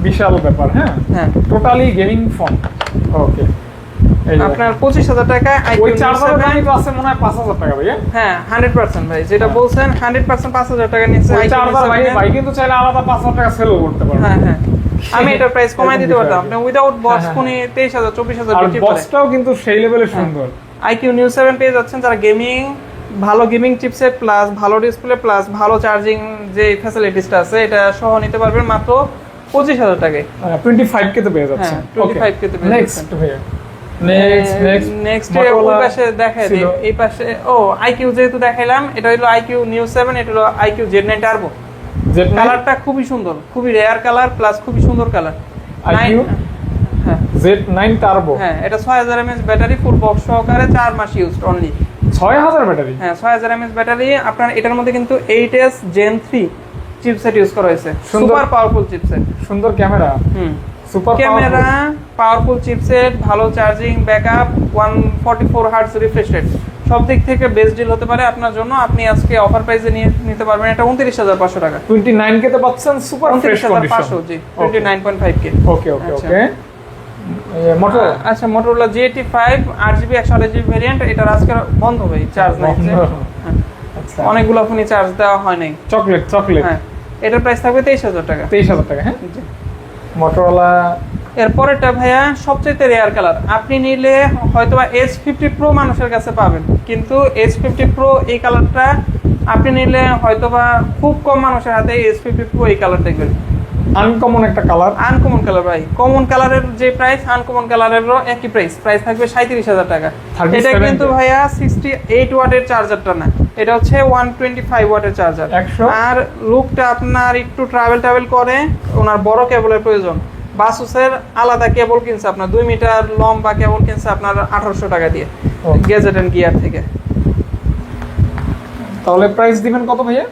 B: বিশাল ব্যাপার। হ্যাঁ
A: হ্যাঁ
B: টোটালি গেমিং ফোন। ওকে,
A: আপনার 25000 টাকায় IQ
B: ওই
A: Neo
B: চার্জারের
A: 7
B: দাম তো আছে মনে হয় 5000 টাকা ভাই।
A: হ্যাঁ 100% ভাই, যেটা
B: হ্যাঁ।
A: বলছেন 100% 5000 টাকা নিচ্ছে
B: ওই
A: IQ Neo
B: চার্জার
A: 7
B: ভাই
A: এর।
B: ভাই কিন্তু চাইলে আলাদা 5000 টাকা সেলও করতে পারবে।
A: হ্যাঁ হ্যাঁ আমি এটার প্রাইস কমাই দিতে
B: এরকম
A: পারতাম,
B: বিষয়
A: আপনি উইদাউট বক্স
B: হ্যাঁ,
A: ফোনে 23000 24000
B: আর
A: বিক্রি করে।
B: বক্সটাও কিন্তু সেই লেভেলে সুন্দর।
A: IQ Neo 7 পেয়ে যাচ্ছেন যারা গেমিং, ভালো গেমিং চিপসেট প্লাস ভালো ডিসপ্লে প্লাস ভালো চার্জিং যে ফ্যাসিলিটিসটা আছে, এটা সহ নিতে পারবেন মাত্র 25000 টাকায়।
B: 25 কে তো পেয়ে যাচ্ছে।
A: হ্যাঁ 25 কে তো পেয়ে
B: নেক্সট
A: যাচ্ছেন।
B: ভাইয়া, নেক্সট
A: নেক্সট ওই পাশে দেখাই দিই, এই পাশে IQ যেহেতু দেখাইলাম, এটা হলো IQ Neo 7, এটা হলো IQ Z9 Turbo।
B: Z9
A: কালারটা খুবই সুন্দর, খুবই রেয়ার কালার প্লাস খুবই সুন্দর কালার।
B: IQ
A: হ্যাঁ
B: Z9 টার্বো।
A: হ্যাঁ এটা 6000 mAh ব্যাটারি, ফুল বক্স সহকারে, 4 মাস ইউজড অনলি।
B: 6000 ব্যাটারি।
A: হ্যাঁ 6000 mAh ব্যাটারি। আপনার এটার মধ্যে কিন্তু 8S Gen 3 চিপসেট ইউজ করা হয়েছে,
B: সুন্দর।
A: Super powerful chipset.
B: সুন্দর ক্যামেরা,
A: হুম
B: সুপার
A: ক্যামেরা, পাওয়ারফুল চিপসেট, ভালো charging backup, 144 hertz refresh rate, সব দিক থেকে বেস্ট ডিল হতে পারে আপনার জন্য। আপনি আজকে অফার প্রাইসে নিয়ে নিতে পারবেন। এটা 29,500 টাকা।
B: 29K তে পাচ্ছেন সুপার ফ্রেশ কন্ডিশন।
A: 29,500 জি, 29.5K।
B: ওকে ওকে ওকে। মোটরোলা,
A: আচ্ছা Motorola GT5 8GB 128GB variant, এটার আজকে বন্ধ ভাই, চার্জ নাই।
B: আচ্ছা,
A: অনেকগুলো ফোনে চার্জ দেওয়া হয় নাই।
B: চকলেট
A: হ্যাঁ, এটার প্রাইস থাকবে 23,000 টাকা।
B: 23,000 টাকা। হ্যাঁ,
A: জি।
B: মোটরোলা।
A: এরপরেরটা ভাইয়া সবচেয়ে রেয়ার কালার, আপনি নিলে হয়তো S50 Pro মানুষের কাছে পাবেন, কিন্তু S50 Pro এই কালারটা আপনি নিলে হয়তোবা খুব কম মানুষের হাতে S50 Pro এই কালার দেখবেন।
B: আনকমন একটা কালার।
A: আনকমন কালার ভাই, কমন কালারের যে প্রাইস আনকমন কালারেরও একই প্রাইস থাকবে 37,000 টাকা। এটা কিন্তু ভাইয়া 68 ওয়াটের চার্জারটা না, এটা হচ্ছে 125 ওয়াটের চার্জার। আর লুকটা আপনার একটু ট্রাভেল করে, ওনার বড় কেবলের প্রয়োজন। বাসুসের আলাদা কেবল কিনছে আপনার 2 মিটার লম্বা কেবল কিনছে আপনার 1800 টাকা দিয়ে গ্যাজেট এন্ড গিয়ার থেকে।
B: তাহলে প্রাইস দিবেন কত ভাইয়া?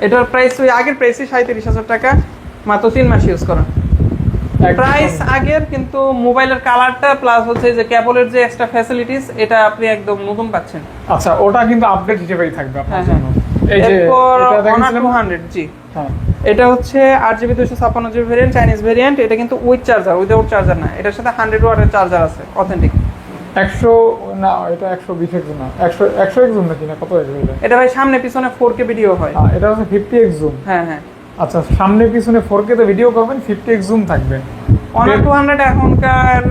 A: এটার প্রাইস ওই আগের প্রাইসই 37,000 টাকা, মাত্র 3 মাস ইউজ করা প্রাইস আগের, কিন্তু মোবাইলের কালারটা প্লাস হচ্ছে যে কেবলের যে এক্সট্রা ফ্যাসিলিটিস, এটা আপনি একদম নতুন পাচ্ছেন।
B: আচ্ছা, ওটা কিন্তু আপডেট হিসেবেই থাকবে আপনার জন্য।
A: এই যে এটা দেখেন 200 জি, হ্যাঁ এটা হচ্ছে 8GB 256GB variant, Chinese variant. এটা কিন্তু উইথ চার্জার, উইদাউট চার্জার না, এটার সাথে 100 ওয়াটের চার্জার আছে অথেন্টিক।
B: 100 না, এটা 120 এক্স না, 100 এক্স জুম নাকি না, কত এক্স এটা?
A: এটা ভাই সামনে পিছনে 4K ভিডিও হয়।
B: এটা হচ্ছে 50 এক্স জুম।
A: হ্যাঁ হ্যাঁ।
B: আচ্ছা, সামনে পিছনে 4K তে ভিডিও করবেন, 50 এক্স জুম থাকবে।
A: Honor 200 এখনকার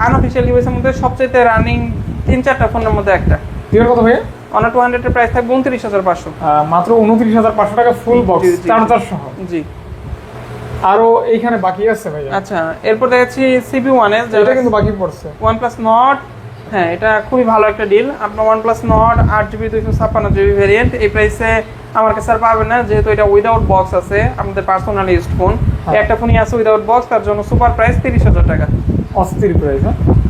A: আনঅফিশিয়াল ডিভাইসের মধ্যে সবচেয়ে রানিং 3-4টা ফোনের মধ্যে একটা।
B: এর কত ভাইয়া?
A: Honor 200 এর প্রাইস থাকবে 29,500।
B: মাত্র 29,500 টাকা ফুল বক্স চার্জার সহ।
A: জি।
B: আরো এইখানে বাকি আছে ভাইয়া।
A: আচ্ছা, এরপর দেখাচ্ছি CB1 এর,
B: এটা কিন্তু বাকি পড়ছে।
A: OnePlus Nord। হ্যাঁ, এটা খুবই ভালো একটা ডিল। আপনার OnePlus Nord 8GB 256GB variant এই প্রাইসে আমার কাছে আর পাবেন না, যেহেতু এটা উইদাউট বক্স আছে, আমাদের পার্সোনাল ইউজড ফোন। একটা ফোনই আছে উইদাউট বক্স, তার জন্য সুপার প্রাইস 30,000 টাকা।
B: অস্থির প্রাইস।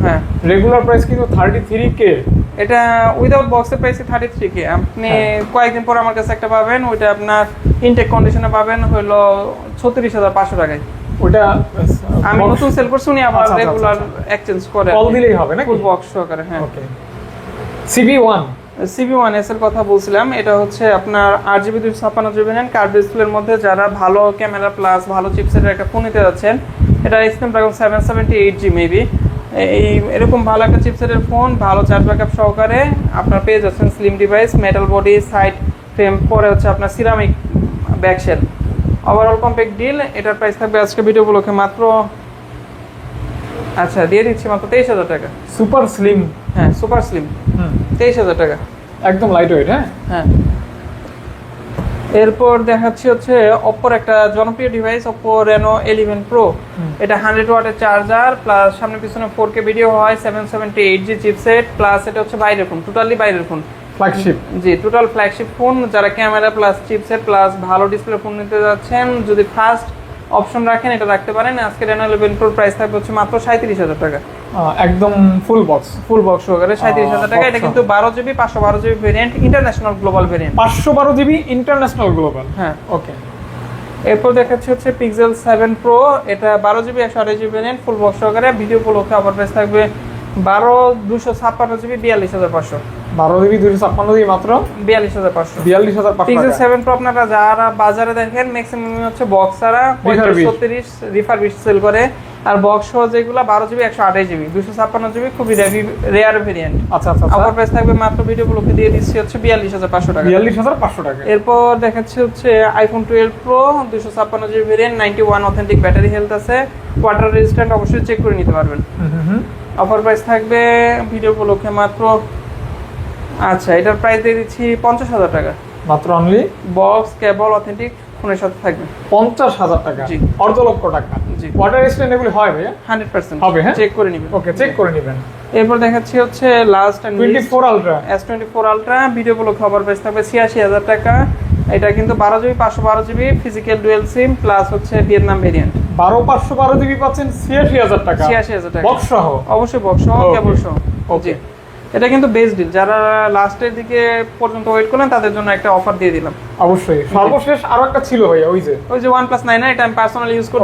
A: হ্যাঁ,
B: রেগুলার প্রাইস কিন্তু 33K।
A: এটা উইদাউট বক্সের প্রাইস 33K। আপনি কয়েকদিন পর আমার কাছে একটা পাবেন, ওইটা আপনার ইনটেক কন্ডিশনে পাবেন হলো 36,500 টাকায়।
B: ওটা
A: আমি নতুন সেল করছি, উনি আবার রেগুলার এক্সচেঞ্জ করে
B: কল দিলেই হবে নাকি?
A: ফুল বক্স সহকারে। হ্যাঁ,
B: ওকে।
A: CB1 এর কথা বলছিলাম, এটা হচ্ছে আপনার 8GB 256GB ভেরিয়েন্ট, কার্ভ ডিসপ্লের মধ্যে যারা ভালো ক্যামেরা প্লাস ভালো চিপসেটের একটা ফোন নিতে যাচ্ছেন, এটা Snapdragon 778G মেবি, এই এরকম ভালো একটা চিপসেটের ফোন, ভালো চার্জ ব্যাকআপ সহকারে আপনার পেয়ে যাচ্ছেন। Slim device, metal body, side frame, পরে হচ্ছে আপনার ceramic back shell, overall compact deal. এটার প্রাইস থাকবে আজকে ভিডিও উপলক্ষে মাত্র, আচ্ছা দিয়ে দিচ্ছি মাত্র 23,000 টাকা।
B: Super slim.
A: হ্যাঁ, সুপার স্লিম 23,000 টাকা,
B: একদম লাইট ওয়েট। হ্যাঁ
A: হ্যাঁ। এরপর দেখাচ্ছি হচ্ছে Oppoর একটা জনপ্রিয় ডিভাইস, Oppo Reno 11 Pro। এটা 100 ওয়াটের চার্জার প্লাস সামনে পিছনে 4K ভিডিও হয়, 778G চিপসেট, প্লাস এটা হচ্ছে বাইরের ফোন, টোটালি বাইরের ফোন,
B: ফ্ল্যাগশিপ।
A: জি, টোটাল ফ্ল্যাগশিপ ফোন। যারা ক্যামেরা প্লাস চিপসেট প্লাস ভালো ডিসপ্লে ফোন নিতে যাচ্ছেন, যদি ফার্স্ট অপশন রাখেন এটা রাখতে পারেন। আজকে Reno 11 Pro প্রাইস থাকবে হচ্ছে মাত্র 37,000 টাকা।
B: একদম ফুল বক্স
A: সহকারে 37,000 টাকা। এটা কিন্তু 12GB 512GB variant, international global variant.
B: 512GB international global.
A: হ্যাঁ,
B: ওকে।
A: এরপর দেখাচ্ছি হচ্ছে Pixel 7 Pro, এটা 12GB 128GB variant, full box সহকারে। ভিডিও উপলক্ষে অফার প্রাইস থাকবে 256GB 42,500।
B: 12GB 256GB মাত্র
A: 42,500।
B: 42,500।
A: Pixel 7 Pro আপনারা যারা বাজারে দেখেন ম্যাক্সিমাম হচ্ছে বক্স ছাড়া 35-36 রিফারবিশ সেল করে, আর বক্স সহ যেগুলো 12GB 128GB 256GB খুবই রেয়ার ভেরিয়েন্ট।
B: আচ্ছা আচ্ছা।
A: অফার প্রাইস থাকবে মাত্র ভিডিও উপলক্ষে দিয়ে দিচ্ছি হচ্ছে 42,500 টাকা।
B: 42,500 টাকা।
A: এরপর দেখাচ্ছি হচ্ছে iPhone 12 Pro 256GB variant, 91 authentic battery health আছে, ওয়াটার রেজিস্ট্যান্ট, অবশ্যই চেক করে নিতে পারবেন। অফার প্রাইস থাকবে ভিডিও উপলক্ষে মাত্র, আচ্ছা এটার প্রাইস দিয়ে দিচ্ছি 50,000 টাকা
B: মাত্র। অনলি
A: বক্স কেবল অথেন্টিক ফোনের সাথে থাকবে
B: 50,000 টাকা।
A: জি,
B: অর্ধ লক্ষ টাকা।
A: জি,
B: ওয়াটার রেজিস্ট্যান্ট এগুলো হয় ভাইয়া?
A: 100%
B: হবে। হ্যাঁ,
A: চেক করে নেবেন।
B: ওকে, চেক করে নেবেন।
A: এরপর দেখাচ্ছি হচ্ছে last and
B: 24 ultra,
A: S24 ultra video উপলক্ষে অফার প্রাইস থাকবে 86,000 টাকা। এটা কিন্তু 12GB 512GB physical dual SIM plus হচ্ছে ভিয়েতনাম ভেরিয়েন্ট।
B: 512GB পাচ্ছেন 86,000 টাকা।
A: 86,000 টাকা
B: বক্স সহ?
A: অবশ্যই বক্স সহ, কেবল সহ। ওকে, এটা কিন্তু বেস্ট ডিল। যারা লাস্টের দিকে পর্যন্ত ওয়েট করলেন তাদের জন্য একটা অফার দিয়ে দিলাম।
B: অবশ্যই। সর্বশেষ আরো একটা ছিল ভাইয়া, ওই যে
A: OnePlus 9 এটা আমি পার্সোনালি ইউজ করি।